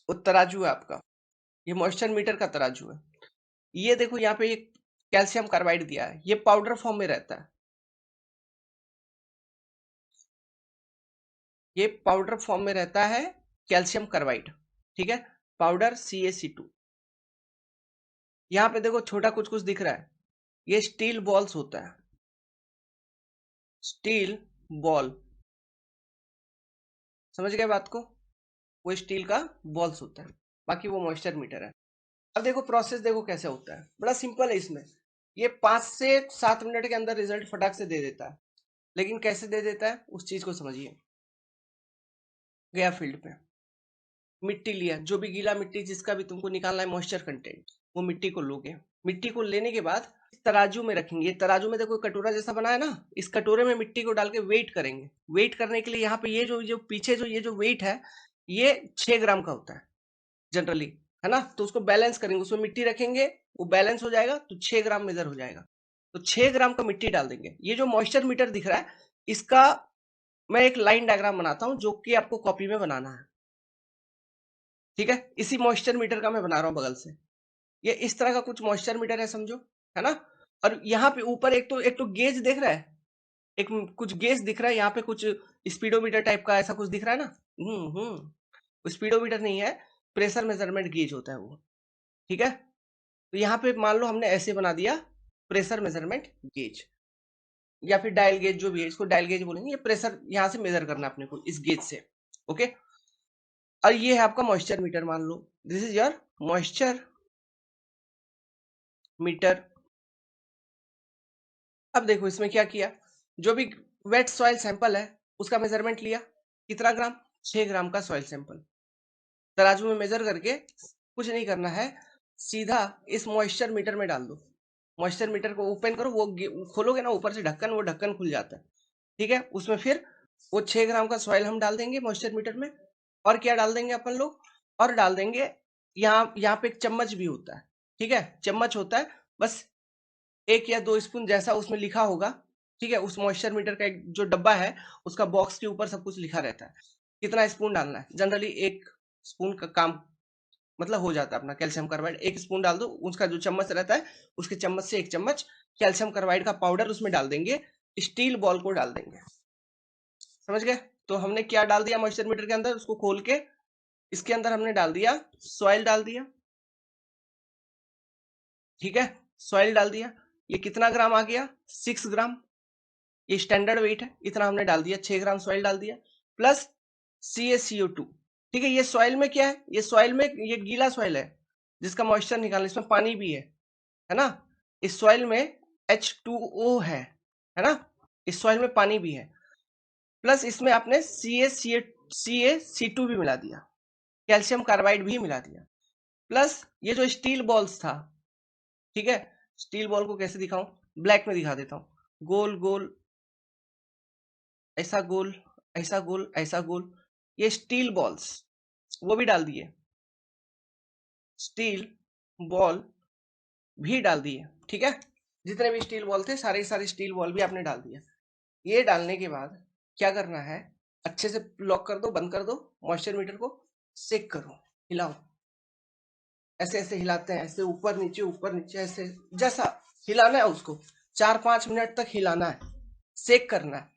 वो तराजू है आपका, ये मॉइस्चर मीटर का तराजू है. ये देखो यहाँ पे एक कैल्शियम कार्बाइड दिया है, ये पाउडर फॉर्म में रहता है, ये पाउडर फॉर्म में रहता है कैल्शियम कार्बाइड, ठीक है, पाउडर CaC2। यहां पे देखो छोटा कुछ कुछ दिख रहा है, ये स्टील बॉल्स होता है, स्टील बॉल, समझ गए बात को, वो स्टील का बॉल्स होता है, बाकी वो मॉइस्चर मीटर है। अब देखो प्रोसेस देखो कैसे होता है, बड़ा सिंपल है इसमें, ये 5 से 7 मिनट के अंदर रिजल्ट फटाक से दे देता है, लेकिन कैसे दे देता है उस चीज को समझिए। गया फील्ड पे, मिट्टी लिया, जो भी गीला मिट्टी जिसका भी तुमको निकालना है मॉइस्चर कंटेंट, वो मिट्टी को लोगे, मिट्टी को लेने के बाद तराजू में रखेंगे, तराजू में देखो कटोरा जैसा बना है ना, इस कटोरे में मिट्टी को डाल के वेट करेंगे। वेट करने के लिए यहाँ पे ये जो पीछे जो ये जो वेट है, ये 6 ग्राम का होता है जनरली, है ना, तो उसको बैलेंस करेंगे, उसमें मिट्टी रखेंगे, वो बैलेंस हो जाएगा तो 6 ग्राम मेजर हो जाएगा, तो 6 ग्राम का मिट्टी डाल देंगे। ये जो मॉइस्चर मीटर दिख रहा है, इसका मैं एक लाइन डायग्राम बनाता हूं जो कि आपको कॉपी में बनाना है, ठीक है, इसी मॉइस्चर मीटर का मैं बना रहा हूं बगल से, ये इस तरह का कुछ मॉइस्चर मीटर है समझो, है ना। और यहाँ पे ऊपर एक तो गेज देख रहा है, एक कुछ गेज दिख रहा है, यहाँ पे कुछ स्पीडोमीटर टाइप का ऐसा कुछ दिख रहा है ना, स्पीडोमीटर नहीं है, प्रेशर मेजरमेंट गेज होता है वो, ठीक है। तो यहाँ पे मान लो हमने ऐसे बना दिया प्रेशर मेजरमेंट गेज, या फिर डायल गेज, जो भी है इसको डायल गेज बोलेंगे, ये प्रेशर यहाँ से मेजर करना है अपने को इस गेज से, ओके। और ये है आपका मॉइस्चर मीटर, मान लो this is your moisture meter. अब देखो इसमें क्या किया, जो भी वेट सॉइल सैंपल है उसका मेजरमेंट लिया, कितना ग्राम, 6 ग्राम का सॉइल सैंपल, तराजू में मेजर करके, कुछ नहीं करना है, सीधा इस मॉइस्चर मीटर में डाल दो, मॉइस्चर मीटर को ओपन करो, वो खोलोगे ना ऊपर से ढक्कन, वो ढक्कन खुल जाता है, ठीक है। उसमें फिर वो 6 ग्राम का सॉइल हम डाल देंगे मॉइस्चर मीटर में, और क्या डाल देंगे अपन लोग, और डाल देंगे, यहाँ पे एक चम्मच भी होता है, ठीक है, चम्मच होता है, बस 1 या 2 स्पून जैसा उसमें लिखा होगा, ठीक है, उस मॉइस्चर मीटर का एक जो डब्बा है उसका बॉक्स के ऊपर सब कुछ लिखा रहता है, कितना स्पून डालना है, जनरली 1 स्पून का काम मतलब हो जाता है अपना कैल्शियम कार्बाइड, 1 स्पून डाल दो, उसका जो चम्मच रहता है उसके चम्मच से 1 चम्मच कैल्शियम कार्बाइड का पाउडर उसमें डाल देंगे, स्टील बॉल को डाल देंगे, समझ गए। तो हमने क्या डाल दिया मॉइस्चर मीटर के अंदर, उसको खोल के इसके अंदर हमने डाल दिया सॉइल डाल दिया, ठीक है, सॉइल डाल दिया, ये कितना ग्राम आ गया, 6 ग्राम, ये स्टैंडर्ड वेट है, इतना हमने डाल दिया, 6 ग्राम सॉइल डाल दिया, प्लस CaCO2, ठीक है। ये सॉइल में क्या है, ये सॉइल में ये गीला सॉइल है जिसका मॉइस्चर निकालना, इसमें पानी भी है ना, इस सॉइल में H2O है ना, इस सॉइल में पानी भी है, प्लस इसमें आपने CaC2 भी मिला दिया, कैल्शियम कार्बाइड भी मिला दिया, प्लस ये जो स्टील बॉल्स था, ठीक है, स्टील बॉल को कैसे दिखाऊं, ब्लैक में दिखा देता हूं, गोल गोल, ऐसा गोल, ऐसा गोल, ऐसा गोल, ये स्टील बॉल्स वो भी डाल दिए, स्टील बॉल भी डाल दिए, ठीक है, जितने भी स्टील बॉल थे सारे सारे स्टील बॉल भी आपने डाल दिया। ये डालने के बाद क्या करना है, अच्छे से लॉक कर दो, बंद कर दो, मॉइस्चर मीटर को सेक करो, हिलाओ, ऐसे ऐसे हिलाते हैं, ऐसे ऊपर नीचे ऐसे, जैसा हिलाना है उसको 4-5 मिनट तक हिलाना है, सेक करना है,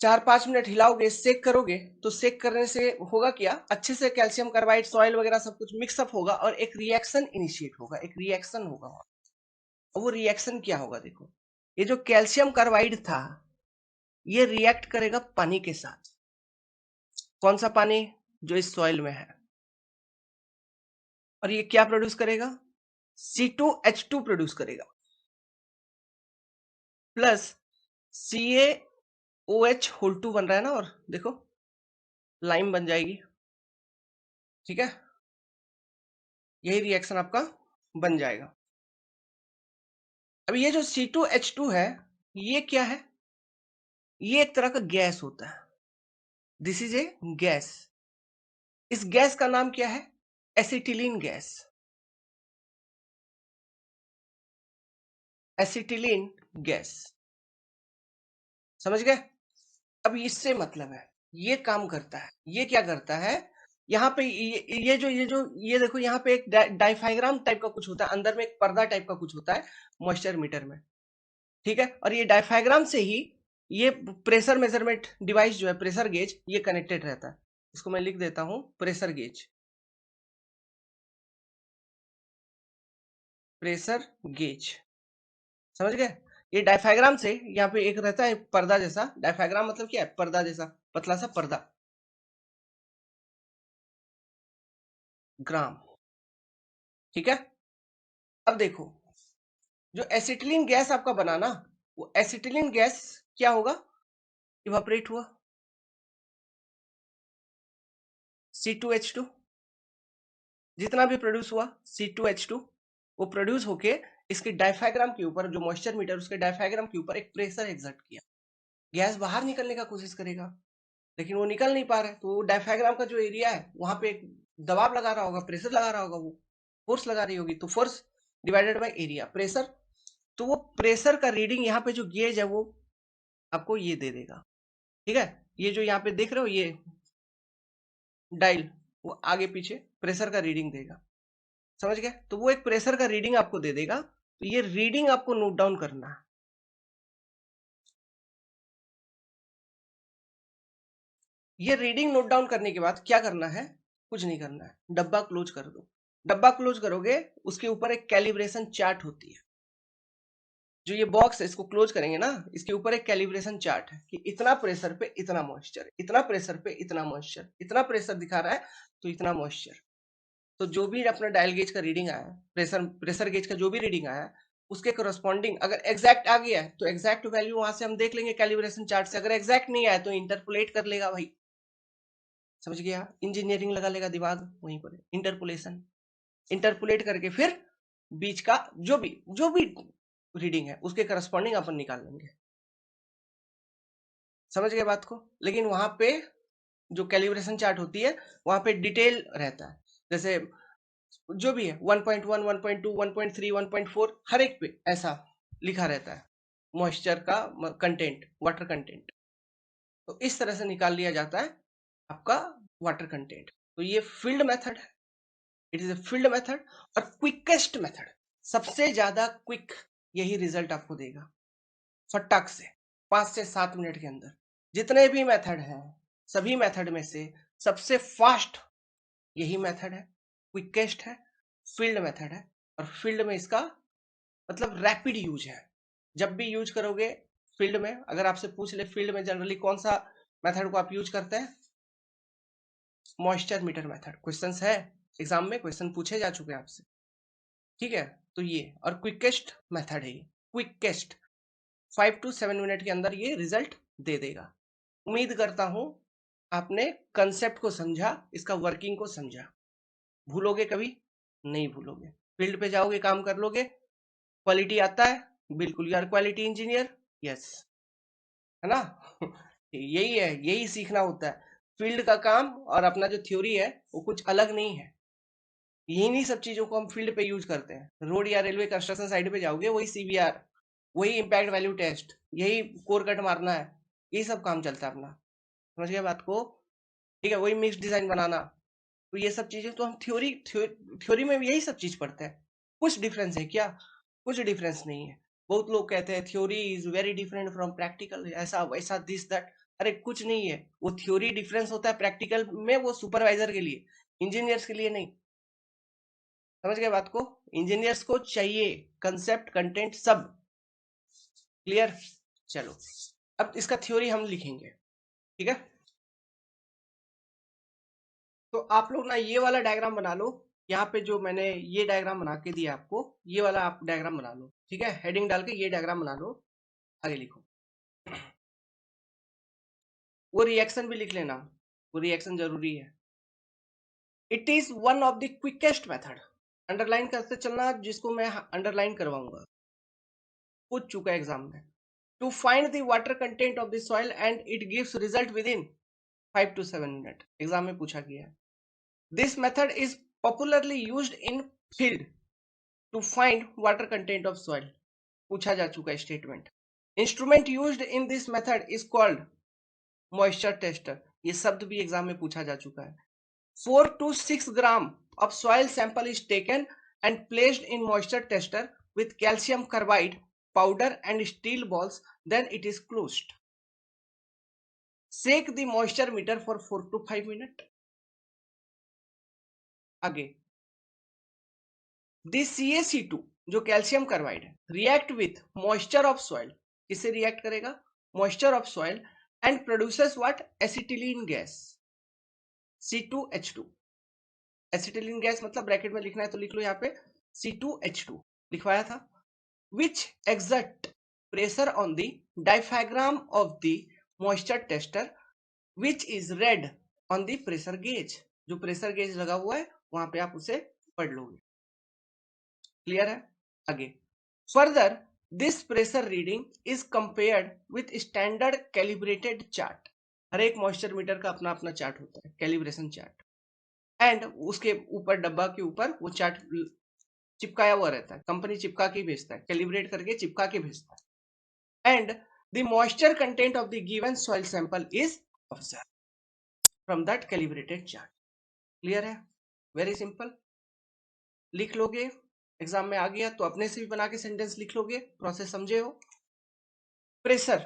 4-5 मिनट हिलाओगे, सेक करोगे, तो सेक करने से होगा क्या, अच्छे से कैल्शियम कार्बाइड सॉइल वगैरह सब कुछ मिक्सअप होगा और एक रिएक्शन इनिशिएट होगा, एक रिएक्शन होगा, और वो रिएक्शन क्या होगा, देखो ये जो कैल्शियम कार्बाइड था ये रिएक्ट करेगा पानी के साथ, कौन सा पानी, जो इस सॉइल में है, और ये क्या प्रोड्यूस करेगा, C2H2 प्रोड्यूस करेगा, प्लस CaOH होल 2 बन रहा है ना, और देखो लाइम बन जाएगी, ठीक है, यही रिएक्शन आपका बन जाएगा। अब ये जो C2H2 है, ये क्या है, ये एक तरह का गैस होता है, दिस इज ए गैस, इस गैस का नाम क्या है, एसिटिलीन गैस, एसिटिलीन गैस, समझ गए। अब इससे मतलब है, ये काम करता है, ये क्या करता है, यहाँ पे ये देखो, यहाँ पे एक डायफ्राम टाइप का कुछ होता है, अंदर में एक पर्दा टाइप का कुछ होता है मॉइस्चर मीटर में, ठीक है। और ये डायफ्राम से ही ये प्रेशर मेजरमेंट डिवाइस जो है, प्रेशर गेज, ये कनेक्टेड रहता है। इसको मैं लिख देता हूं, प्रेशर गेज, प्रेशर गेज, समझ गए। ये डायफ्राम से यहाँ पे एक रहता है पर्दा जैसा, डायफ्राम मतलब क्या है, पर्दा जैसा, पतला सा पर्दा, ग्राम, ठीक है। अब देखो, जो एसिटिलीन गैस आपका बना ना, वो एसिटिलीन गैस क्या होगा, इवापोरेट हुआ, C2H2, जितना भी प्रोड्यूस हुआ C2H2, वो प्रोड्यूस होके इसके डायफ्राम के ऊपर, जो मॉइस्चर मीटर उसके डायफ्राम के ऊपर एक प्रेशर एक्सर्ट किया, गैस बाहर निकलने का कोशिश करेगा, लेकिन वो निकल नहीं पा रहा है। तो वो डायफ्राम का जो एरिया है वहां पे एक दबाव लगा रहा होगा, प्रेशर लगा रहा होगा, वो फोर्स लगा रही होगी, तो force divided by area, pressure. तो वो प्रेशर का रीडिंग यहाँ पे जो गेज है वो आपको ये दे देगा, ठीक है। ये जो यहाँ पे देख रहे हो ये डायल, वो आगे पीछे प्रेशर का रीडिंग देगा, समझ गए। तो वो एक प्रेशर का रीडिंग आपको दे देगा, तो ये रीडिंग आपको नोट डाउन करना है। ये रीडिंग नोट डाउन करने के बाद क्या करना है, कुछ नहीं करना है, डब्बा क्लोज कर दो। डब्बा क्लोज करोगे, उसके ऊपर एक कैलिब्रेशन चार्ट होती है, जो ये बॉक्स है इसको क्लोज करेंगे ना, इसके ऊपर एक कैलिब्रेशन चार्ट है कि इतना प्रेशर पे इतना मॉइस्चर, इतना प्रेशर पे इतना मॉइस्चर, इतना प्रेशर दिखा रहा है तो इतना मॉइस्चर। तो जो भी अपना डायल गेज का रीडिंग आया, प्रेशर प्रेशर गेज का जो भी रीडिंग आया, उसके करस्पॉन्डिंग अगर एग्जैक्ट आ गया है तो एग्जैक्ट वैल्यू वहां से हम देख लेंगे कैलिब्रेशन चार्ट से, अगर एग्जैक्ट नहीं आया तो इंटरपोलेट कर लेगा भाई, समझ गया। इंजीनियरिंग लगा लेगा दिमाग वहीं पर, इंटरपोलेशन, इंटरपोलेट करके फिर बीच का जो भी रीडिंग है उसके करस्पॉन्डिंग अपन निकाल लेंगे, समझ गए बात को। लेकिन वहां पे जो कैलिब्रेशन चार्ट होती है वहां पे डिटेल रहता है, जैसे जो भी है 1.1, 1.2, 1.3, 1.4, हर एक पे ऐसा लिखा रहता है मॉइस्चर का कंटेंट, वाटर कंटेंट। तो इस तरह से निकाल लिया जाता है आपका वाटर कंटेंट। तो ये फील्ड मेथड है, it is a field method और क्विकेस्ट मेथड, सबसे ज्यादा क्विक यही रिजल्ट आपको देगा, फटाक से 5 से 7 मिनट के अंदर। जितने भी मेथड हैं, सभी मेथड में से सबसे फास्ट यही मेथड है, क्विकेस्ट है, फील्ड मेथड है। और फील्ड में इसका मतलब रैपिड यूज है, जब भी यूज करोगे फील्ड में, अगर आपसे पूछ ले फील्ड में जनरली कौन सा मेथड को आप यूज करते हैं, मॉइस्चर मीटर मेथड। क्वेश्चन है एग्जाम में, क्वेश्चन पूछे जा चुके हैं आपसे, ठीक है। तो ये और क्विकेस्ट मेथड है, ये क्विकेस्ट 5 to 7 मिनट के अंदर ये रिजल्ट दे देगा। उम्मीद करता हूं आपने कंसेप्ट को समझा, इसका वर्किंग को समझा। भूलोगे कभी नहीं भूलोगे, फील्ड पे जाओगे काम कर लोगे, क्वालिटी आता है, बिल्कुल यार क्वालिटी इंजीनियर, यस, है ना। यही है, यही सीखना होता है। फील्ड का काम और अपना जो थ्योरी है वो कुछ अलग नहीं है, यही सब चीजों को हम फील्ड पे यूज करते हैं। रोड या रेलवे कंस्ट्रक्शन साइड पे जाओगे, वही CBR, वही इम्पैक्ट वैल्यू टेस्ट, यही कोर कट मारना है, यही सब काम चलता है अपना, समझ गए बात को, ठीक है। वही मिक्स डिजाइन बनाना, तो ये सब चीजें तो हम थ्योरी में भी यही सब चीज पढ़ते हैं। कुछ डिफरेंस है क्या, कुछ डिफरेंस नहीं है। बहुत लोग कहते हैं theory is very different from practical, ऐसा वैसा दिस दैट, अरे कुछ नहीं है। वो थ्योरी डिफरेंस होता है प्रैक्टिकल में, वो सुपरवाइजर के लिए, इंजीनियर्स के लिए नहीं, समझ गए बात को। इंजीनियर्स को चाहिए कंसेप्ट, कंटेंट सब क्लियर। चलो अब इसका थ्योरी हम लिखेंगे, ठीक है। तो आप लोग ना ये वाला डायग्राम बना लो, यहाँ पे जो मैंने ये डायग्राम बना के दिया आपको, ये वाला आप डायग्राम बना लो, ठीक है। हेडिंग डाल के ये डायग्राम बना लो, आगे लिखो। वो रिएक्शन भी लिख लेना, वो रिएक्शन जरूरी है। It is one of the quickest method, underline करते चलना, जिसको मैं अंडरलाइन करवाऊंगा, पूछ चुका है एग्जाम में। To find the water content of the soil and it gives result within 5 to 7 minute, exam में पूछा गया है। This method is popularly used in field to find water content of soil, पूछा जा चुका है statement. Instrument used in this method is called moisture tester, ये शब्द भी एग्जाम में पूछा जा चुका है। 4 to 6 gram of soil sample is taken and placed in moisture tester with calcium carbide powder and steel balls, then it is closed. Shake the moisture meter for 4 to 5 minutes. आगे the CaC2 जो calcium carbide है react with moisture of soil, किससे react करेगा? Moisture of soil and produces what? Acetylene gas C2H2। Acetylene gas मतलब bracket में लिखना है तो लिख लो यहाँ पे C2H2 लिखवाया था। Which exert pressure on the diaphragm of the moisture tester which is read on the pressure gauge. जो प्रेशर गेज लगा हुआ है वहां पे आप उसे पढ़ लोगे। क्लियर है? आगे further this pressure reading is compared with standard calibrated chart. हर एक मॉइस्चर मीटर का अपना अपना चार्ट होता है, कैलिब्रेशन चार्ट, एंड उसके ऊपर डब्बा के ऊपर वो चार्ट चिपकाया हुआ रहता है। कंपनी चिपका के भेजता है, कैलिब्रेट करके चिपका के भेजता है। And the moisture content of the given soil sample is observe from that calibrated chart. Clear है? Very simple. लिख लोगे, एग्जाम में आ गया तो अपने से भी बना के सेंटेंस लिख लोगे, प्रोसेस समझे हो। प्रेशर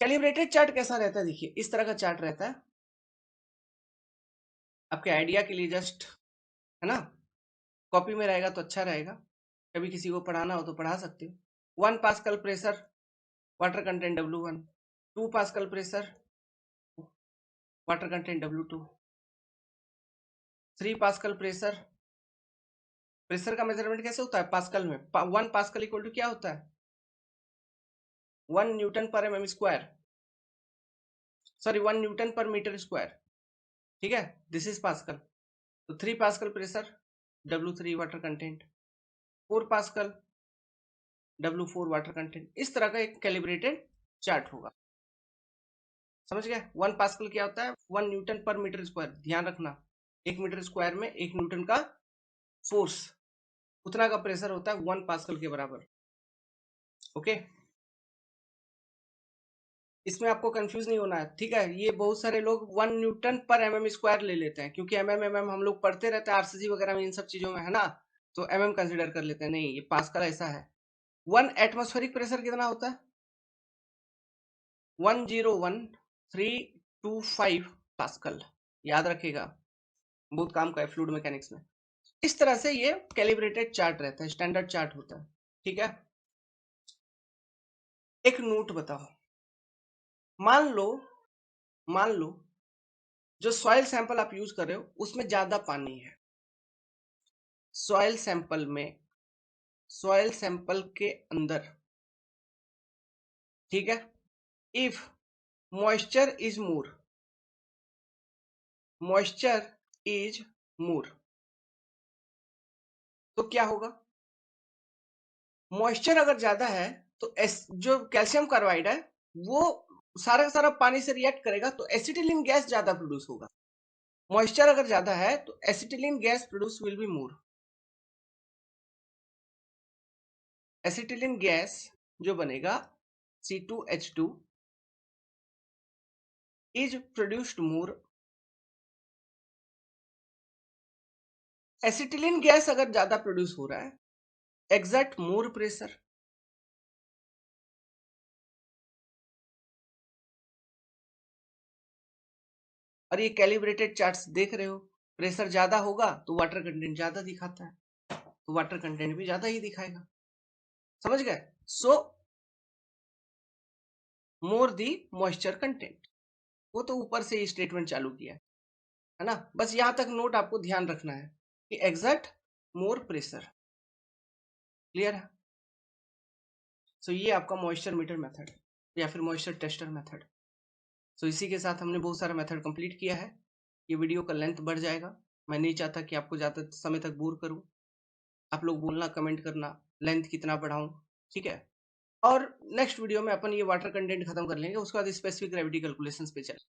कैलिब्रेटेड चार्ट कैसा रहता है? देखिए इस तरह का चार्ट रहता है, आपके आइडिया के लिए जस्ट, है ना। कॉपी में रहेगा तो अच्छा रहेगा, कभी किसी को पढ़ाना हो तो पढ़ा सकते हो। 1 pascal pressure, water content W1। 2 pascal pressure, water content W2। 3 pascal pressure, pressure का मेजरमेंट कैसे होता है? पास्कल में। 1 पास्कल इक्वल टू क्या होता है? 1 न्यूटन पर mm स्क्वायर, सॉरी 1 न्यूटन पर मीटर स्क्वायर। ठीक है, दिस इज पास्कल। तो 3 pascal pressure, W3 water content. 4 pascal, W4 water content. इस तरह का एक कैलिब्रेटेड चार्ट होगा। समझ गए? 1 पास्कल क्या होता है? 1 न्यूटन पर मीटर स्क्वायर। ध्यान रखना, 1 मीटर स्क्वायर में 1 न्यूटन का फोर्स, उतना का प्रेशर होता है 1 पास्कल के बराबर। ओके, इसमें आपको कंफ्यूज नहीं होना है, ठीक है। ये बहुत सारे लोग 1 न्यूटन पर mm स्क्वायर ले लेते हैं, क्योंकि mm हम लोग पढ़ते रहते हैं आरसीजी वगैरह में, इन सब चीजों में, है ना, तो mm कंसिडर कर लेते हैं। नहीं, ये पास्कल ऐसा है। 1 एटमॉस्फेरिक प्रेशर कितना होता है? 101,325 पास्कल। याद रखिएगा, बहुत काम का है फ्लूइड मैकेनिक्स में। इस तरह से ये कैलिब्रेटेड चार्ट रहता है, स्टैंडर्ड चार्ट होता है। ठीक है, एक नोट बताओ। मान लो जो सॉइल सैंपल आप यूज कर रहे हो उसमें ज्यादा पानी है। सॉइल सैंपल के अंदर, ठीक है। इफ मॉइस्चर इज मोर तो क्या होगा? मॉइस्चर अगर ज्यादा है तो जो कैल्शियम कार्बाइड है वो सारा का सारा पानी से रिएक्ट करेगा, तो एसिटिलीन गैस ज्यादा प्रोड्यूस होगा। मॉइस्चर अगर ज्यादा है तो acetylene gas produce will be more. Acetylene gas जो बनेगा C2H2 is produced more. Acetylene gas अगर ज्यादा प्रोड्यूस हो रहा है, एक्सर्ट मोर प्रेशर। और ये कैलिब्रेटेड चार्ट्स देख रहे हो, प्रेशर ज्यादा होगा तो वाटर कंटेंट ज्यादा दिखाता है, तो वाटर कंटेंट भी ज्यादा ही दिखाएगा। समझ गए? सो मोर दी मॉइस्चर कंटेंट, वो तो ऊपर से ही स्टेटमेंट चालू किया है ना। बस यहां तक नोट आपको ध्यान रखना है कि एक्सर्ट मोर प्रेशर। क्लियर है? सो ये आपका मॉइस्चर मीटर मेथड या फिर मॉइस्चर टेस्टर मेथड। सो इसी के साथ हमने बहुत सारा मेथड कंप्लीट किया है। ये वीडियो का लेंथ बढ़ जाएगा, मैं नहीं चाहता कि आपको ज़्यादा समय तक बोर करूं। आप लोग बोलना, कमेंट करना लेंथ कितना बढ़ाऊं, ठीक है। और नेक्स्ट वीडियो में अपन ये वाटर कंटेंट खत्म कर लेंगे, उसके बाद स्पेसिफिक ग्रेविटी कैलकुलेशंस पे चले।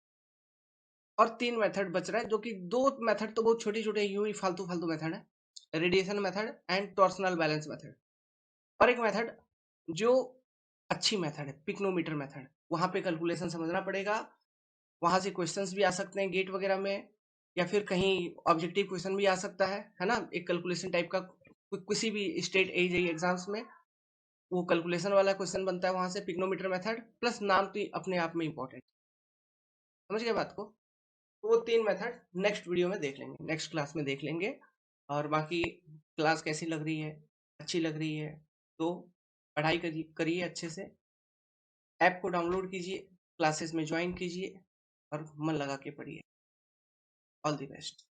और 3 मेथड बच रहा है, जो कि 2 मेथड तो बहुत छोटे छोटे यूं ही फालतू फालतू मेथड है, radiation method and torsional balance method. और एक मेथड जो अच्छी मेथड है, पिक्नोमीटर मेथड। वहां पे कैलकुलेशन समझना पड़ेगा, वहां से क्वेश्चंस भी आ सकते हैं गेट वगैरह में, या फिर कहीं ऑब्जेक्टिव क्वेश्चन भी आ सकता है ना, एक कैलकुलेशन टाइप का किसी भी स्टेट एजेई एग्जाम्स में वो कैलकुलेशन वाला क्वेश्चन बनता है, वहां से पिग्नोमीटर मेथड प्लस नाम तो अपने आप में इंपॉर्टेंट। समझ गए बात को? तो वो 3 मेथड नेक्स्ट वीडियो में देख लेंगे, नेक्स्ट क्लास में देख लेंगे। और बाकी क्लास कैसी लग रही है, अच्छी लग रही है तो पढ़ाई करिए अच्छे से, ऐप को डाउनलोड कीजिए, क्लासेस में ज्वाइन कीजिए और मन लगा के पढ़िए। All the best.